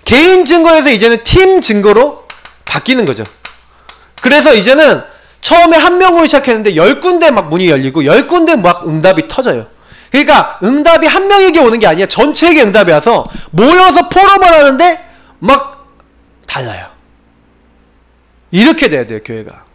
개인 증거에서 이제는 팀 증거로 바뀌는 거죠. 그래서 이제는 처음에 한 명으로 시작했는데 10군데 막 문이 열리고 10군데 막 응답이 터져요. 그러니까 응답이 한 명에게 오는 게 아니야. 전체에게 응답이 와서 모여서 포럼을 하는데 막 달라요. 이렇게 돼야 돼요, 교회가.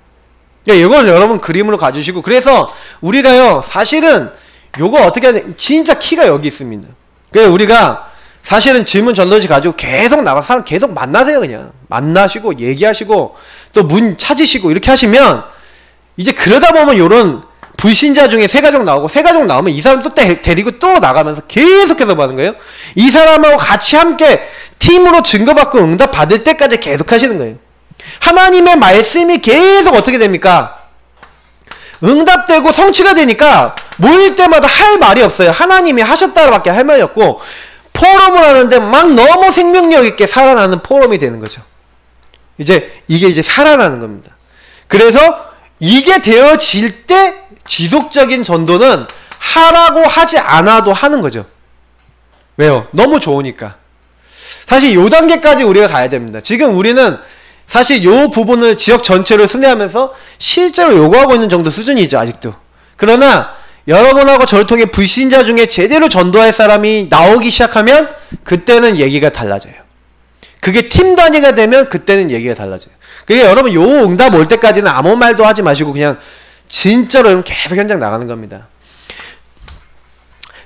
그러니까 이걸 여러분 그림으로 가주시고, 그래서 우리가요, 사실은 요거 어떻게 하냐, 진짜 키가 여기 있습니다. 그래서 우리가 사실은 질문 전도지 가지고 계속 나가서 사람 계속 만나세요. 그냥 만나시고 얘기하시고 또 문 찾으시고 이렇게 하시면, 이제 그러다 보면 요런 불신자 중에 세 가족 나오고, 세 가족 나오면 이 사람 또 데리고 또 나가면서 계속해서 받는 거예요. 이 사람하고 같이 함께 팀으로 증거받고 응답 받을 때까지 계속 하시는 거예요. 하나님의 말씀이 계속 어떻게 됩니까? 응답되고 성취가 되니까 모일 때마다 할 말이 없어요. 하나님이 하셨다밖에 할 말이 없고, 포럼을 하는데 막 너무 생명력 있게 살아나는 포럼이 되는 거죠. 이게 이제 살아나는 겁니다. 그래서 이게 되어질 때 지속적인 전도는 하라고 하지 않아도 하는 거죠. 왜요? 너무 좋으니까. 사실 요 단계까지 우리가 가야 됩니다. 지금 우리는 사실 요 부분을 지역 전체로 순회하면서 실제로 요구하고 있는 정도 수준이죠, 아직도. 그러나 여러분하고 저를 통해 불신자 중에 제대로 전도할 사람이 나오기 시작하면 그때는 얘기가 달라져요. 그게 팀 단위가 되면 그때는 얘기가 달라져요. 그게 여러분 요 응답 올 때까지는 아무 말도 하지 마시고 그냥 진짜로 여러분 계속 현장 나가는 겁니다.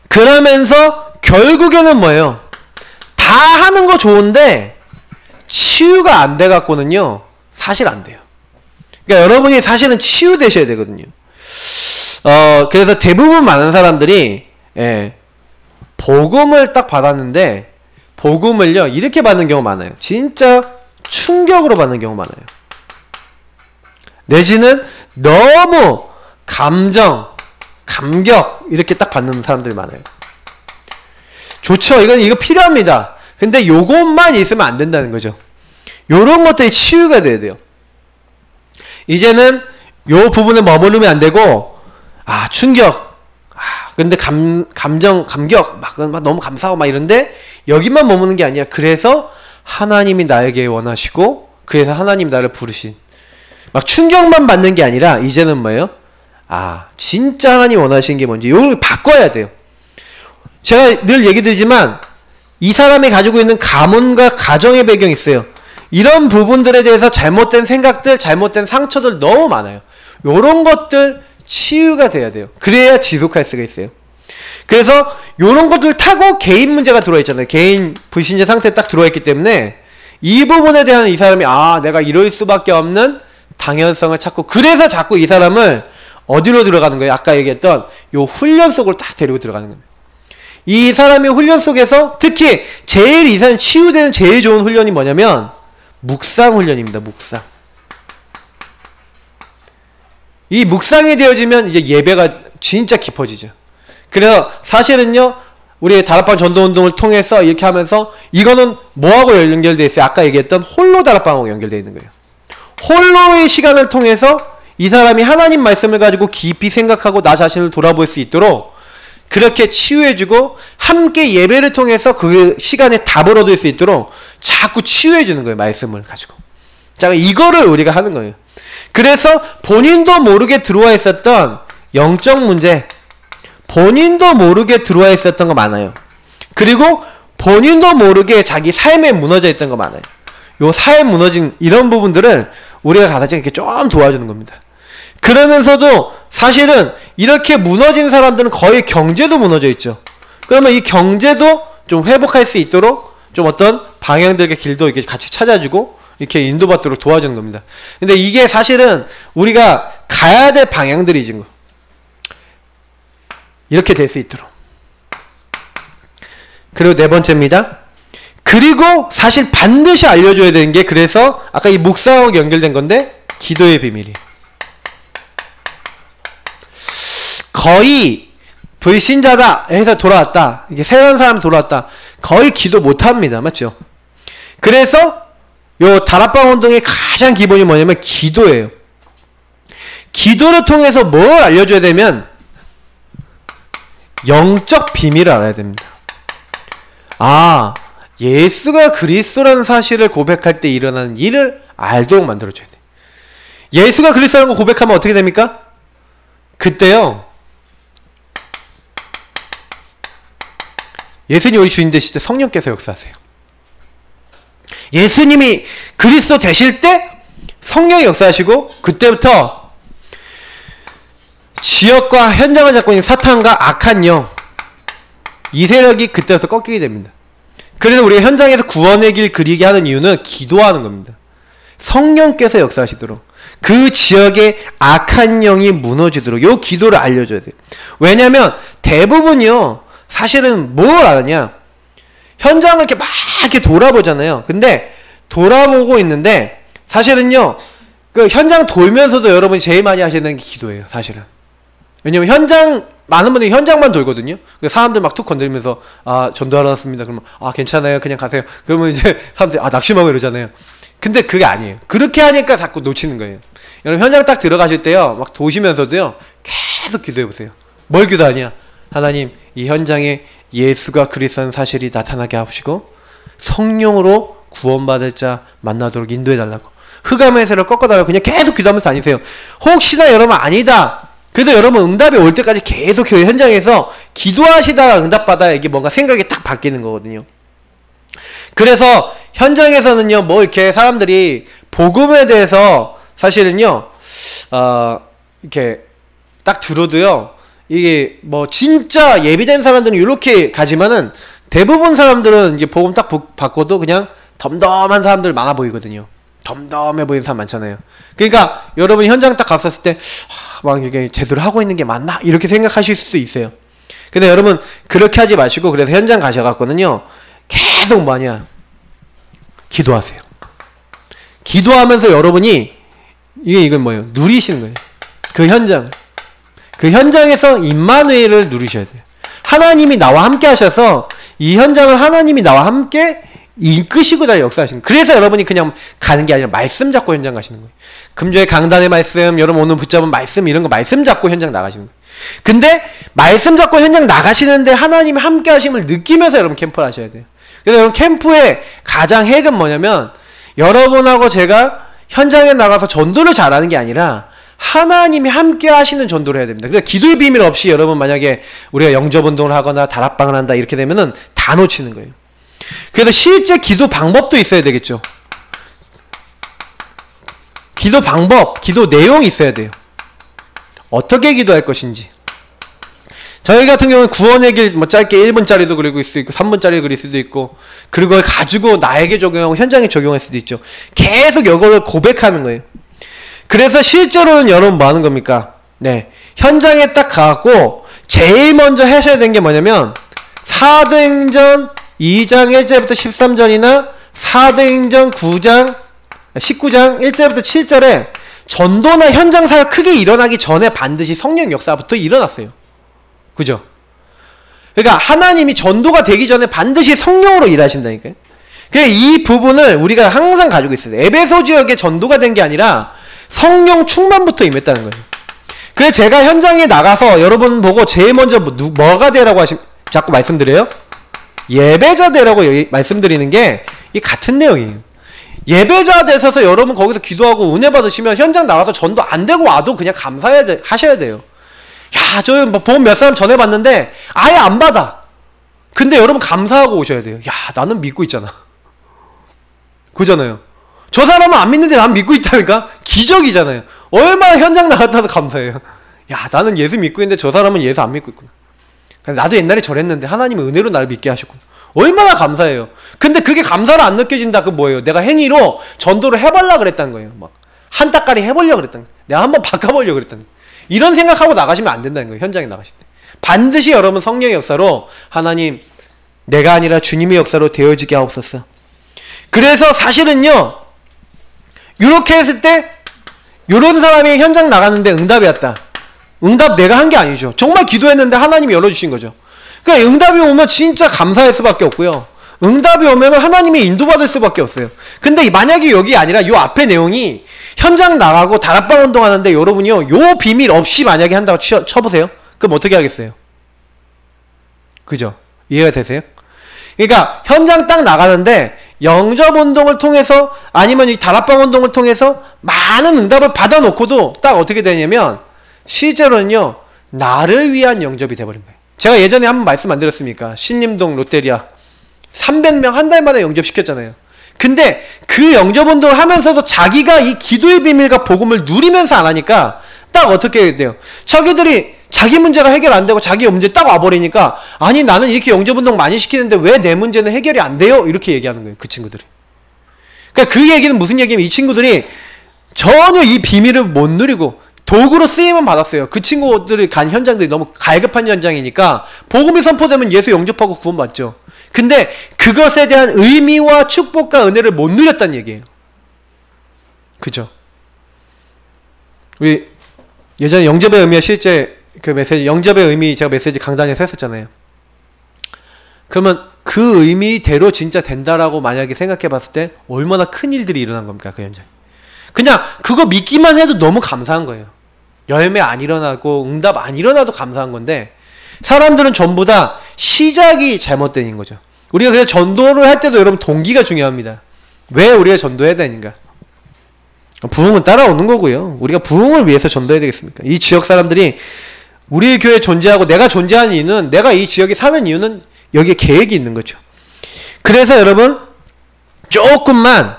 그러면서 결국에는 뭐예요? 다 하는 거 좋은데 치유가 안 돼 갖고는요, 사실 안 돼요. 그러니까 여러분이 사실은 치유되셔야 되거든요. 그래서 대부분 많은 사람들이, 복음을 딱 받았는데, 복음을요, 이렇게 받는 경우 많아요. 진짜 충격으로 받는 경우 많아요. 내지는 너무 감격, 이렇게 딱 받는 사람들이 많아요. 좋죠. 이거 필요합니다. 근데 요것만 있으면 안 된다는 거죠. 요런 것들이 치유가 돼야 돼요. 이제는 요 부분에 머무르면 안 되고, 충격. 근데 감격. 막 너무 감사하고 막 이런데, 여기만 머무는 게 아니야. 그래서 하나님이 나에게 원하시고, 그래서 하나님 나를 부르신. 막 충격만 받는 게 아니라, 이제는 뭐예요? 진짜 하나님 원하시는 게 뭔지, 요걸 바꿔야 돼요. 제가 늘 얘기 드리지만, 이 사람이 가지고 있는 가문과 가정의 배경이 있어요. 이런 부분들에 대해서 잘못된 생각들, 잘못된 상처들 너무 많아요. 요런 것들 치유가 돼야 돼요. 그래야 지속할 수가 있어요. 그래서 요런 것들 타고 개인 문제가 들어와 있잖아요. 개인 불신자 상태에 딱 들어와 있기 때문에 이 부분에 대한 이 사람이 내가 이럴 수밖에 없는 당연성을 찾고, 그래서 자꾸 이 사람을 어디로 들어가는 거예요? 아까 얘기했던 요 훈련 속으로 딱 데리고 들어가는 거예요. 이 사람이 훈련 속에서 특히 제일 이 사람 치유되는 제일 좋은 훈련이 뭐냐면 묵상 훈련입니다. 묵상. 이 묵상이 되어지면 이제 예배가 진짜 깊어지죠. 그래서 사실은요, 우리 다락방 전도운동을 통해서 이렇게 하면서 이거는 뭐하고 연결되어 있어요? 아까 얘기했던 홀로 다락방하고 연결되어 있는 거예요. 홀로의 시간을 통해서 이 사람이 하나님 말씀을 가지고 깊이 생각하고 나 자신을 돌아볼 수 있도록 그렇게 치유해주고, 함께 예배를 통해서 그 시간에 답을 얻을 수 있도록 자꾸 치유해주는 거예요. 말씀을 가지고. 자, 이거를 우리가 하는 거예요. 그래서 본인도 모르게 들어와 있었던 영적 문제, 본인도 모르게 들어와 있었던 거 많아요. 그리고 본인도 모르게 자기 삶에 무너져 있던 거 많아요. 요 삶 무너진 이런 부분들을 우리가 가서 이렇게 좀 도와주는 겁니다. 그러면서도 사실은 이렇게 무너진 사람들은 거의 경제도 무너져 있죠. 그러면 이 경제도 좀 회복할 수 있도록 좀 어떤 방향들의 길도 이렇게 같이 찾아주고 이렇게 인도받도록 도와주는 겁니다. 근데 이게 사실은 우리가 가야 될 방향들이지 뭐. 이렇게 될 수 있도록. 그리고 네 번째입니다. 그리고 사실 반드시 알려줘야 되는 게, 그래서 아까 이 묵상하고 연결된 건데, 기도의 비밀이. 거의 불신자다 해서 돌아왔다, 이게 새로운 사람 돌아왔다, 거의 기도 못합니다. 맞죠? 그래서 요 다락방 운동의 가장 기본이 뭐냐면 기도예요. 기도를 통해서 뭘 알려줘야 되면 영적 비밀을 알아야 됩니다. 예수가 그리스도라는 사실을 고백할 때 일어나는 일을 알도록 만들어줘야 돼요. 예수가 그리스도라는 거 고백하면 어떻게 됩니까? 그때요, 예수님 우리 주인 되실 때 성령께서 역사하세요. 예수님이 그리스도 되실 때 성령이 역사하시고, 그때부터 지역과 현장을 잡고 있는 사탄과 악한 영, 이 세력이 그때부터 꺾이게 됩니다. 그래서 우리가 현장에서 구원의 길 그리게 하는 이유는 기도하는 겁니다. 성령께서 역사하시도록, 그 지역의 악한 영이 무너지도록 요 기도를 알려줘야 돼요. 왜냐면 대부분이요, 사실은 뭘 아느냐, 현장을 이렇게 막 이렇게 돌아보잖아요. 근데 돌아보고 있는데 사실은요, 그 현장 돌면서도 여러분이 제일 많이 하시는 게 기도예요. 사실은. 왜냐면 많은 분들이 현장만 돌거든요. 사람들 막 툭 건드리면서 전도하러 왔습니다. 그러면 괜찮아요, 그냥 가세요. 그러면 이제 사람들이 낙심하고 이러잖아요. 근데 그게 아니에요. 그렇게 하니까 자꾸 놓치는 거예요. 여러분 현장 딱 들어가실 때요, 막 도시면서도요, 계속 기도해보세요. 뭘 기도하냐? 하나님, 이 현장에 예수가 그리스도라는 사실이 나타나게 하시고 성령으로 구원받을 자 만나도록 인도해달라고, 흑암의 세를 꺾어달라고 그냥 계속 기도하면서 다니세요. 혹시나 여러분 아니다, 그래도 여러분 응답이 올 때까지 계속 교회 현장에서 기도하시다가 응답받아야 이게 뭔가 생각이 딱 바뀌는 거거든요. 그래서 현장에서는요, 뭐 이렇게 사람들이 복음에 대해서 사실은요, 이렇게 딱 들어도요, 이게 뭐 진짜 예비된 사람들은 이렇게 가지만은 대부분 사람들은 이제 복음 딱 받고도 그냥 덤덤한 사람들 많아 보이거든요. 덤덤해 보이는 사람 많잖아요. 그러니까 여러분 현장 딱 갔었을 때 막 이게 제대로 하고 있는 게 맞나? 이렇게 생각하실 수도 있어요. 근데 여러분 그렇게 하지 마시고, 그래서 현장 가셔갖고는요, 계속 뭐냐, 기도하세요. 기도하면서 여러분이 이건 뭐예요? 누리시는 거예요. 그 현장. 그 현장에서 임마누엘을 누리셔야 돼요. 하나님이 나와 함께 하셔서 이 현장을 하나님이 나와 함께 이끄시고 다 역사하시는 거예요. 그래서 여러분이 그냥 가는 게 아니라 말씀 잡고 현장 가시는 거예요. 금주의 강단의 말씀, 여러분 오늘 붙잡은 말씀, 이런 거 말씀 잡고 현장 나가시는 거예요. 근데 말씀 잡고 현장 나가시는데 하나님이 함께 하심을 느끼면서 여러분 캠프를 하셔야 돼요. 그래서 여러분 캠프의 가장 핵은 뭐냐면 여러분하고 제가 현장에 나가서 전도를 잘하는 게 아니라 하나님이 함께 하시는 전도를 해야 됩니다. 그러니까 기도의 비밀 없이 여러분 만약에 우리가 영접운동을 하거나 다락방을 한다 이렇게 되면은 다 놓치는 거예요. 그래서 실제 기도 방법도 있어야 되겠죠. 기도 방법, 기도 내용이 있어야 돼요. 어떻게 기도할 것인지. 저희 같은 경우는 구원의 길 뭐 짧게 1분짜리도 그리고 있을 수 있고 3분짜리 그릴 수도 있고 그리고 그걸 가지고 나에게 적용하고 현장에 적용할 수도 있죠. 계속 이걸 고백하는 거예요. 그래서 실제로는 여러분 뭐 하는 겁니까? 네, 현장에 딱 가고 제일 먼저 하셔야 되는 게 뭐냐면 사도행전 2장 1절부터 13절이나 사도행전 9장 19장 1절부터 7절에 전도나 현장 사역 크게 일어나기 전에 반드시 성령 역사부터 일어났어요. 그죠? 그러니까 하나님이 전도가 되기 전에 반드시 성령으로 일하신다니까요. 그러니까 이 부분을 우리가 항상 가지고 있어요. 에베소 지역에 전도가 된 게 아니라 성령 충만부터 임했다는 거예요. 그래서 제가 현장에 나가서 여러분 보고 제일 먼저 뭐가 되라고 자꾸 말씀드려요? 예배자 되라고 말씀드리는 게 이 같은 내용이에요. 예배자 되셔서 여러분 거기서 기도하고 은혜 받으시면 현장 나가서 전도 안 되고 와도 그냥 하셔야 돼요. 야, 저 보험 몇 사람 전해봤는데 아예 안 받아. 근데 여러분 감사하고 오셔야 돼요. 야, 나는 믿고 있잖아. 그잖아요. 저 사람은 안 믿는데 난 믿고 있다니까? 기적이잖아요. 얼마나 현장 나갔다도 감사해요. 야, 나는 예수 믿고 있는데 저 사람은 예수 안 믿고 있구나. 나도 옛날에 저랬는데 하나님은 은혜로 나를 믿게 하셨구나. 얼마나 감사해요. 근데 그게 감사로 안 느껴진다. 그 뭐예요? 내가 행위로 전도를 해보려고 그랬다는 거예요. 막 한 따까리 해보려고 그랬다는 거예요. 내가 한번 바꿔보려고 그랬다는 거예요. 이런 생각하고 나가시면 안 된다는 거예요. 현장에 나가실 때. 반드시 여러분 성령의 역사로 하나님 내가 아니라 주님의 역사로 되어지게 하옵소서. 그래서 사실은요. 이렇게 했을 때 이런 사람이 현장 나갔는데 응답이 왔다. 응답 내가 한 게 아니죠. 정말 기도했는데 하나님이 열어주신 거죠. 그러니까 응답이 오면 진짜 감사할 수밖에 없고요. 응답이 오면 하나님이 인도받을 수밖에 없어요. 근데 만약에 여기 아니라 이 앞에 내용이 현장 나가고 다락방 운동하는데 여러분이요. 요 비밀 없이 만약에 한다고 쳐보세요. 그럼 어떻게 하겠어요? 그죠? 이해가 되세요? 그러니까 현장 딱 나가는데 영접 운동을 통해서 아니면 이 다락방 운동을 통해서 많은 응답을 받아놓고도 딱 어떻게 되냐면 실제로는요. 나를 위한 영접이 돼버린 거예요. 제가 예전에 한번 말씀 안 드렸습니까? 신림동 롯데리아 300명 한 달 만에 영접시켰잖아요. 근데 그 영접운동을 하면서도 자기가 이 기도의 비밀과 복음을 누리면서 안 하니까 딱 어떻게 돼요? 자기들이 자기 문제가 해결 안 되고 자기 문제 딱 와버리니까 아니 나는 이렇게 영접운동 많이 시키는데 왜 내 문제는 해결이 안 돼요? 이렇게 얘기하는 거예요. 그 친구들이. 그러니까 그 얘기는 무슨 얘기냐면 이 친구들이 전혀 이 비밀을 못 누리고 도구로 쓰임은 받았어요. 그 친구들이 간 현장들이 너무 갈급한 현장이니까 복음이 선포되면 예수 영접하고 구원받죠. 근데 그것에 대한 의미와 축복과 은혜를 못 누렸다는 얘기예요. 그죠? 우리 예전에 영접의 의미와 실제 그 메시지, 영접의 의미 제가 메시지 강단에서 했었잖아요. 그러면 그 의미대로 진짜 된다라고 만약에 생각해 봤을 때 얼마나 큰 일들이 일어난 겁니까? 그 현장에. 그냥 그거 믿기만 해도 너무 감사한 거예요. 열매 안 일어나고 응답 안 일어나도 감사한 건데 사람들은 전부 다 시작이 잘못된 거죠. 우리가 그래서 전도를 할 때도 여러분 동기가 중요합니다. 왜 우리가 전도해야 되는가? 부흥은 따라오는 거고요. 우리가 부흥을 위해서 전도해야 되겠습니까? 이 지역 사람들이 우리 교회 존재하고 내가 존재하는 이유는 내가 이 지역에 사는 이유는 여기에 계획이 있는 거죠. 그래서 여러분 조금만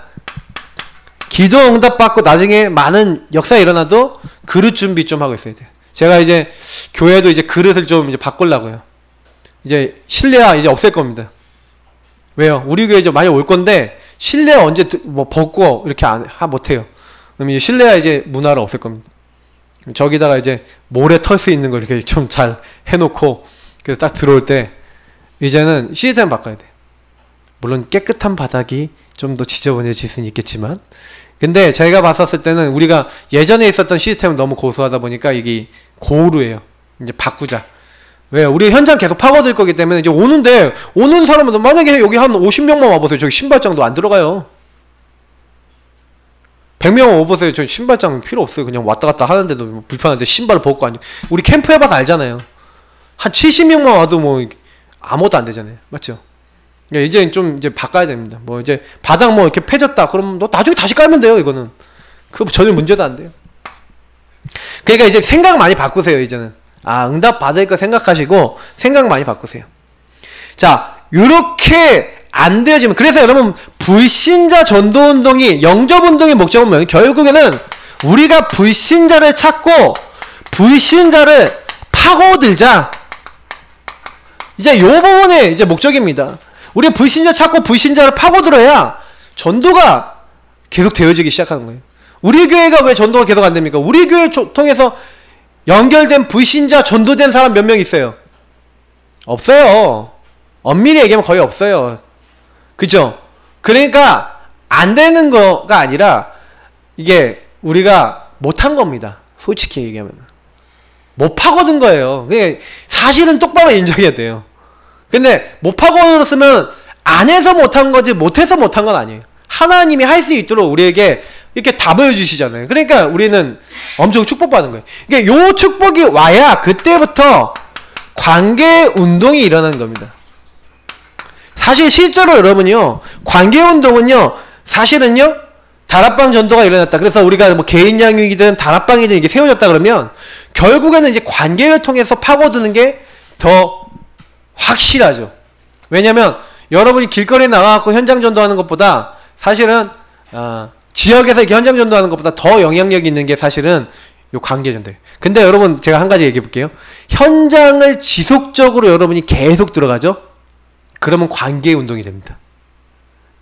기도 응답 받고 나중에 많은 역사 일어나도 그릇 준비 좀 하고 있어야 돼요. 제가 이제 교회도 이제 그릇을 좀 이제 바꾸려고요. 이제 실내화 이제 없앨 겁니다. 왜요? 우리 교회 이제 많이 올 건데 실내화 언제 뭐 벗고 이렇게 못해요. 그럼 이제 실내화 이제 문화를 없앨 겁니다. 저기다가 이제 모래 털 수 있는 거 이렇게 좀 잘 해놓고 그래서 딱 들어올 때 이제는 시스템 바꿔야 돼. 물론 깨끗한 바닥이 좀 더 지저분해질 수는 있겠지만 근데 제가 봤었을 때는 우리가 예전에 있었던 시스템은 너무 고수하다 보니까 이게 고루해요. 이제 바꾸자. 왜? 우리 현장 계속 파고들 거기 때문에 이제 오는 사람은 만약에 여기 한 50명만 와보세요. 저기 신발장도 안 들어가요. 100명 와보세요. 저기 신발장 필요 없어요. 그냥 왔다 갔다 하는데도 불편한데 신발을 벗고 앉아. 우리 캠프 해봐서 알잖아요. 한 70명만 와도 뭐 아무것도 안 되잖아요. 맞죠? 그러니까 이제 좀 이제 바꿔야 됩니다. 뭐 이제 바닥 뭐 이렇게 패졌다. 그러면 너 나중에 다시 깔면 돼요. 이거는. 그거 전혀 문제도 안 돼요. 그러니까 이제 생각 많이 바꾸세요. 이제는. 아, 응답 받을 거 생각하시고 생각 많이 바꾸세요. 자, 요렇게 안 되어지면, 그래서 여러분 불신자 전도운동이, 영접운동의 목적은 뭐예요? 결국에는 우리가 불신자를 찾고 불신자를 파고들자. 이제 요 부분이 이제 목적입니다. 우리가 불신자 찾고 불신자를 파고들어야 전도가 계속 되어지기 시작하는 거예요. 우리 교회가 왜 전도가 계속 안 됩니까? 우리 교회를 통해서 연결된 불신자 전도된 사람 몇 명 있어요? 없어요. 엄밀히 얘기하면 거의 없어요. 그죠? 그러니까 안 되는 거가 아니라 이게 우리가 못한 겁니다. 솔직히 얘기하면 못 파고든 거예요. 그게 사실은 똑바로 인정해야 돼요. 근데 못 파고들었으면 안 해서 못한 거지 못해서 못한 건 아니에요. 하나님이 할 수 있도록 우리에게 이렇게 답을 주시잖아요. 그러니까 우리는 엄청 축복받는 거예요. 그러니까 요 축복이 와야 그때부터 관계 운동이 일어나는 겁니다. 사실 실제로 여러분요, 관계 운동은요, 사실은요, 다락방 전도가 일어났다. 그래서 우리가 뭐 개인 양육이든 다락방이든 이게 세워졌다 그러면 결국에는 이제 관계를 통해서 파고드는 게 더 확실하죠. 왜냐면 여러분이 길거리에 나가갖고 현장 전도하는 것보다 사실은 지역에서 이렇게 현장 전도하는 것보다 더 영향력이 있는 게 사실은 요 관계 전도예요. 근데 여러분 제가 한 가지 얘기해 볼게요. 현장을 지속적으로 여러분이 계속 들어가죠? 그러면 관계 운동이 됩니다.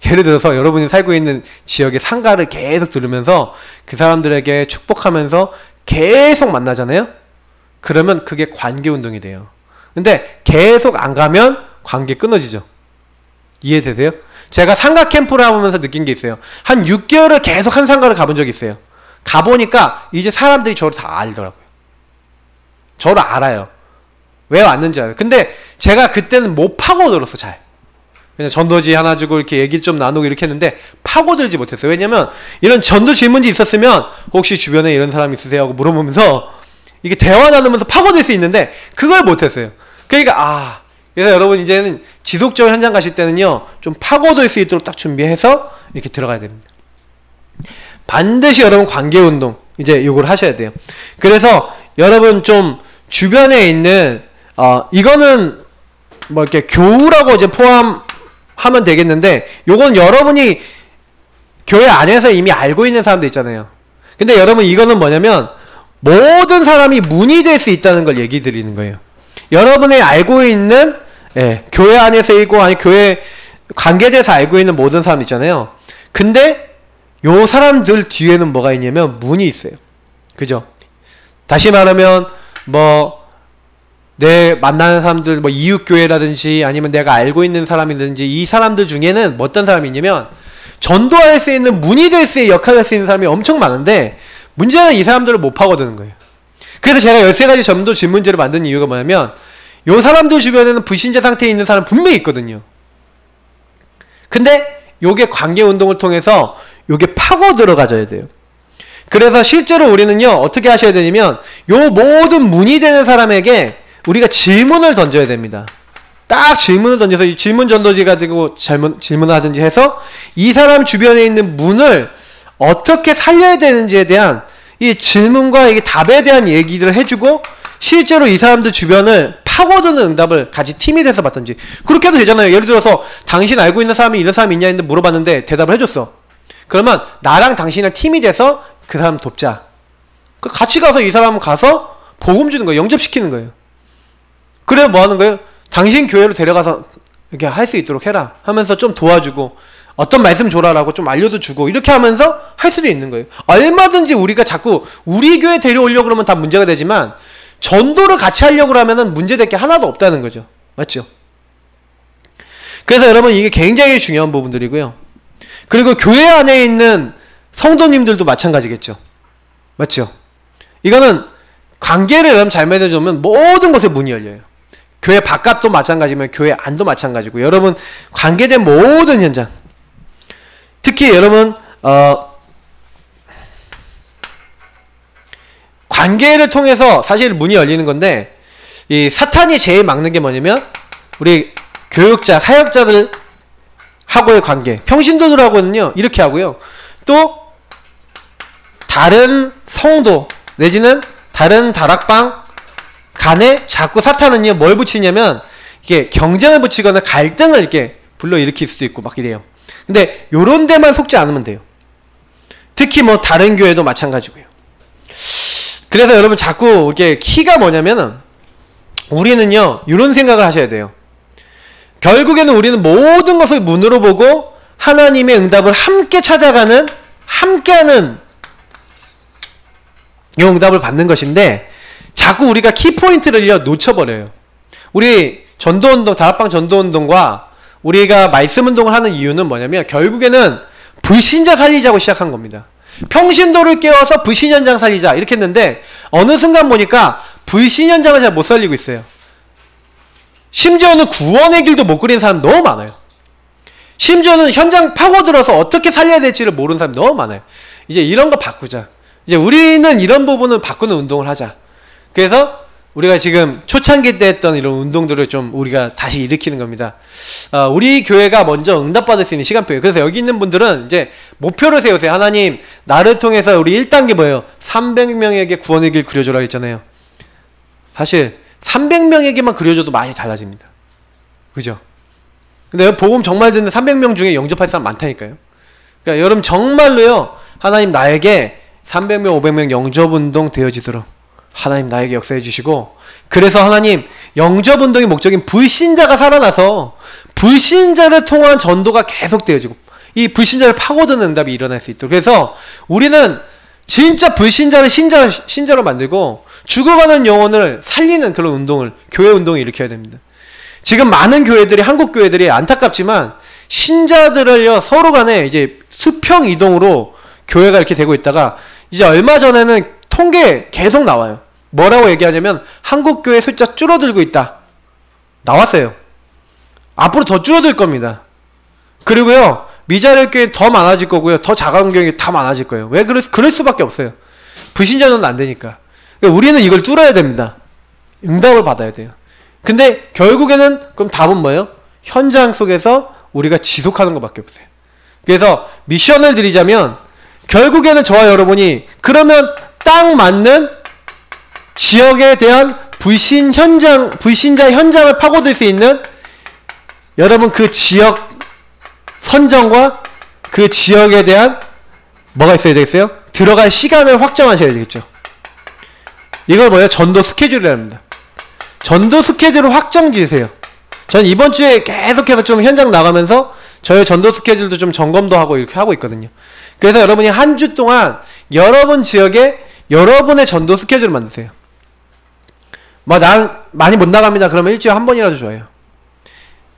예를 들어서 여러분이 살고 있는 지역의 상가를 계속 들으면서 그 사람들에게 축복하면서 계속 만나잖아요? 그러면 그게 관계 운동이 돼요. 근데 계속 안 가면 관계 끊어지죠. 이해되세요? 제가 상가 캠프를 하면서 느낀 게 있어요. 한 6개월을 계속 한 상가를 가본 적이 있어요. 가보니까 이제 사람들이 저를 다 알더라고요. 저를 알아요. 왜 왔는지 알아요. 근데 제가 그때는 못 파고들었어, 잘. 그냥 전도지 하나 주고 이렇게 얘기 좀 나누고 이렇게 했는데 파고들지 못했어요. 왜냐면 이런 전도 질문지 있었으면 혹시 주변에 이런 사람 있으세요? 하고 물어보면서 이게 대화 나누면서 파고들 수 있는데 그걸 못했어요. 그러니까 그래서 여러분 이제는 지속적으로 현장 가실 때는요, 좀 파고들 수 있도록 딱 준비해서 이렇게 들어가야 됩니다. 반드시 여러분 관계운동 이제 이걸 하셔야 돼요. 그래서 여러분 좀 주변에 있는 이거는 뭐 이렇게 교우라고 이제 포함하면 되겠는데, 요건 여러분이 교회 안에서 이미 알고 있는 사람들 있잖아요. 근데 여러분 이거는 뭐냐면 모든 사람이 문이 될 수 있다는 걸 얘기 드리는 거예요. 여러분이 알고 있는 교회 안에서 있고 아니 교회 관계돼서 알고 있는 모든 사람 있잖아요. 근데 요 사람들 뒤에는 뭐가 있냐면 문이 있어요. 그죠? 다시 말하면 뭐 내 만나는 사람들 뭐 이웃교회라든지 아니면 내가 알고 있는 사람이든지 이 사람들 중에는 뭐 어떤 사람이 있냐면 전도할 수 있는 문이 될 수 있는 역할을 할 수 있는 사람이 엄청 많은데 문제는 이 사람들을 못 파고드는 거예요. 그래서 제가 13가지 전도 질문지를 만든 이유가 뭐냐면 요 사람들 주변에는 불신자 상태에 있는 사람 분명히 있거든요. 근데 요게 관계운동을 통해서 요게 파고 들어가져야 돼요. 그래서 실제로 우리는요 어떻게 하셔야 되냐면 요 모든 문이 되는 사람에게 우리가 질문을 던져야 됩니다. 딱 질문을 던져서 이 질문 전도지 가지고 질문을 하든지 해서 이 사람 주변에 있는 문을 어떻게 살려야 되는지에 대한 이 질문과 이게 답에 대한 얘기들을 해주고 실제로 이 사람들 주변을 파고드는 응답을 같이 팀이 돼서 받든지 그렇게 해도 되잖아요. 예를 들어서 당신 알고 있는 사람이 이런 사람이 있냐 했는데 물어봤는데 대답을 해줬어. 그러면 나랑 당신이랑 팀이 돼서 그 사람 돕자. 같이 가서 이 사람 가서 복음 주는 거예요. 영접시키는 거예요. 그래 뭐 하는 거예요? 당신 교회로 데려가서 이렇게 할 수 있도록 해라 하면서 좀 도와주고 어떤 말씀 줘라라고 좀 알려도 주고 이렇게 하면서 할 수도 있는 거예요. 얼마든지 우리가 자꾸 우리 교회 데려오려고 그러면 다 문제가 되지만 전도를 같이 하려고 하면은 문제될 게 하나도 없다는 거죠. 맞죠? 그래서 여러분 이게 굉장히 중요한 부분들이고요. 그리고 교회 안에 있는 성도님들도 마찬가지겠죠. 맞죠? 이거는 관계를 여러분 잘 맺어주면 모든 것에 문이 열려요. 교회 바깥도 마찬가지면 교회 안도 마찬가지고 여러분 관계된 모든 현장, 특히 여러분 관계를 통해서 사실 문이 열리는 건데, 이 사탄이 제일 막는 게 뭐냐면 우리 교육자, 사역자들 하고의 관계, 평신도들하고는요 이렇게 하고요, 또 다른 성도 내지는 다른 다락방 간에 자꾸 사탄은요 뭘 붙이냐면 이게 경쟁을 붙이거나 갈등을 이렇게 불러일으킬 수도 있고 막 이래요. 근데 요런 데만 속지 않으면 돼요. 특히 뭐 다른 교회도 마찬가지고요. 그래서 여러분 자꾸 이렇게 키가 뭐냐면은 우리는요 이런 생각을 하셔야 돼요. 결국에는 우리는 모든 것을 문으로 보고 하나님의 응답을 함께 찾아가는, 함께하는 이 응답을 받는 것인데, 자꾸 우리가 키포인트를요 놓쳐버려요. 우리 전도운동, 다락방 전도운동과 우리가 말씀운동을 하는 이유는 뭐냐면 결국에는 불신자 살리자고 시작한 겁니다. 평신도를 깨워서 불신현장 살리자 이렇게 했는데 어느 순간 보니까 불신현장을 잘 못 살리고 있어요. 심지어는 구원의 길도 못 그리는 사람 너무 많아요. 심지어는 현장 파고들어서 어떻게 살려야 될지를 모르는 사람 너무 많아요. 이제 이런 거 바꾸자. 이제 우리는 이런 부분을 바꾸는 운동을 하자. 그래서 우리가 지금 초창기 때 했던 이런 운동들을 좀 우리가 다시 일으키는 겁니다. 우리 교회가 먼저 응답받을 수 있는 시간표예요. 그래서 여기 있는 분들은 이제 목표를 세우세요. 하나님, 나를 통해서 우리 1단계 뭐예요? 300명에게 구원의 길 그려줘라 했잖아요. 사실 300명에게만 그려줘도 많이 달라집니다. 그죠? 근데 복음 정말 듣는 300명 중에 영접할 사람 많다니까요. 그러니까 여러분 정말로요, 하나님 나에게 300명, 500명 영접운동 되어지도록 하나님 나에게 역사해 주시고, 그래서 하나님 영접운동의 목적인 불신자가 살아나서 불신자를 통한 전도가 계속 되어지고 이 불신자를 파고드는 응답이 일어날 수 있도록, 그래서 우리는 진짜 불신자를 신자로 만들고 죽어가는 영혼을 살리는 그런 운동을, 교회 운동을 일으켜야 됩니다. 지금 많은 교회들이, 한국 교회들이 안타깝지만 신자들을요 서로 간에 이제 수평 이동으로 교회가 이렇게 되고 있다가 이제 얼마 전에는 통계 계속 나와요. 뭐라고 얘기하냐면 한국 교회 숫자 줄어들고 있다. 나왔어요. 앞으로 더 줄어들 겁니다. 그리고요 미자립 교회 더 많아질 거고요, 더 작은 교회 다 많아질 거예요. 왜 그럴 수밖에 없어요. 불신자는 안 되니까. 그러니까 우리는 이걸 뚫어야 됩니다. 응답을 받아야 돼요. 근데 결국에는 그럼 답은 뭐예요? 현장 속에서 우리가 지속하는 것밖에 없어요. 그래서 미션을 드리자면 결국에는 저와 여러분이 그러면 딱 맞는 지역에 대한 불신자 현장을 파고들 수 있는, 여러분 그 지역 선정과 그 지역에 대한 뭐가 있어야 되겠어요? 들어갈 시간을 확정하셔야 되겠죠. 이걸 뭐예요? 전도 스케줄이라 합니다. 전도 스케줄을 확정 지으세요. 전 이번 주에 계속해서 좀 현장 나가면서 저의 전도 스케줄도 좀 점검도 하고 이렇게 하고 있거든요. 그래서 여러분이 한 주 동안 여러분 지역에 여러분의 전도 스케줄을 만드세요. 뭐 난 많이 못 나갑니다. 그러면 일주일에 한 번이라도 좋아요.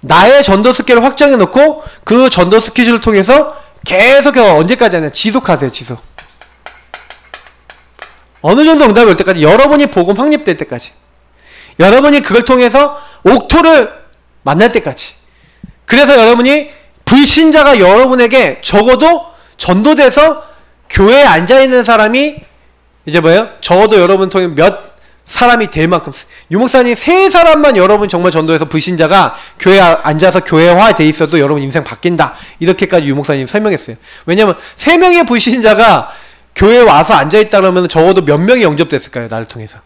나의 전도 스케줄을 확정해 놓고 그 전도 스케줄을 통해서 계속해서 언제까지 하냐, 지속하세요. 지속. 어느 정도 응답이 올 때까지, 여러분이 복음 확립될 때까지, 여러분이 그걸 통해서 옥토를 만날 때까지. 그래서 여러분이 불신자가 여러분에게 적어도 전도돼서 교회에 앉아있는 사람이 이제 뭐예요? 적어도 여러분 통해 몇 사람이 될 만큼, 유목사님 3사람만 여러분 정말 전도해서 불신자가 교회에 앉아서 교회화 돼 있어도 여러분 인생 바뀐다, 이렇게까지 유목사님 설명했어요. 왜냐면 3명의 불신자가 교회에 와서 앉아있다 그러면 적어도 몇 명이 영접됐을까요? 나를 통해서.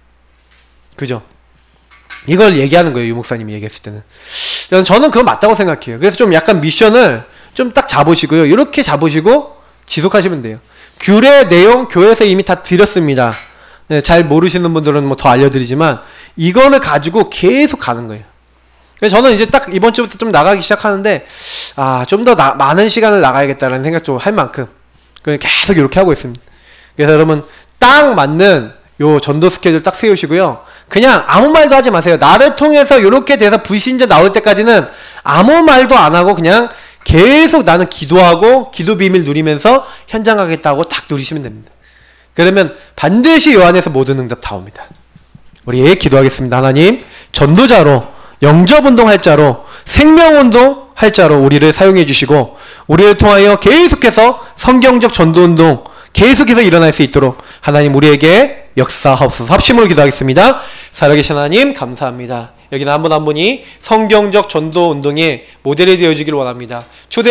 그죠? 이걸 얘기하는 거예요. 유목사님이 얘기했을 때는. 저는 그건 맞다고 생각해요. 그래서 좀 약간 미션을 좀 딱 잡으시고요, 이렇게 잡으시고 지속하시면 돼요. 규례 내용 교회에서 이미 다 드렸습니다. 네, 잘 모르시는 분들은 뭐 더 알려드리지만 이거를 가지고 계속 가는 거예요. 그래서 저는 이제 딱 이번 주부터 좀 나가기 시작하는데, 좀 더 많은 시간을 나가야겠다는 생각 좀 할 만큼 계속 이렇게 하고 있습니다. 그래서 여러분 딱 맞는 요 전도 스케줄 딱 세우시고요, 그냥 아무 말도 하지 마세요. 나를 통해서 이렇게 돼서 불신자 나올 때까지는 아무 말도 안 하고 그냥 계속 나는 기도하고 기도 비밀 누리면서 현장 가겠다고 딱 누리시면 됩니다. 그러면 반드시 요 안에서 모든 응답 다 옵니다. 우리 기도하겠습니다. 하나님, 전도자로 영접운동 할 자로, 생명운동 할 자로 우리를 사용해 주시고 우리를 통하여 계속해서 성경적 전도운동 계속해서 일어날 수 있도록 하나님 우리에게 역사하옵소서. 합심으로 기도하겠습니다. 살아계신 하나님 감사합니다. 여기는 한 분 한 분이 성경적 전도운동의 모델이 되어주길 원합니다. 초대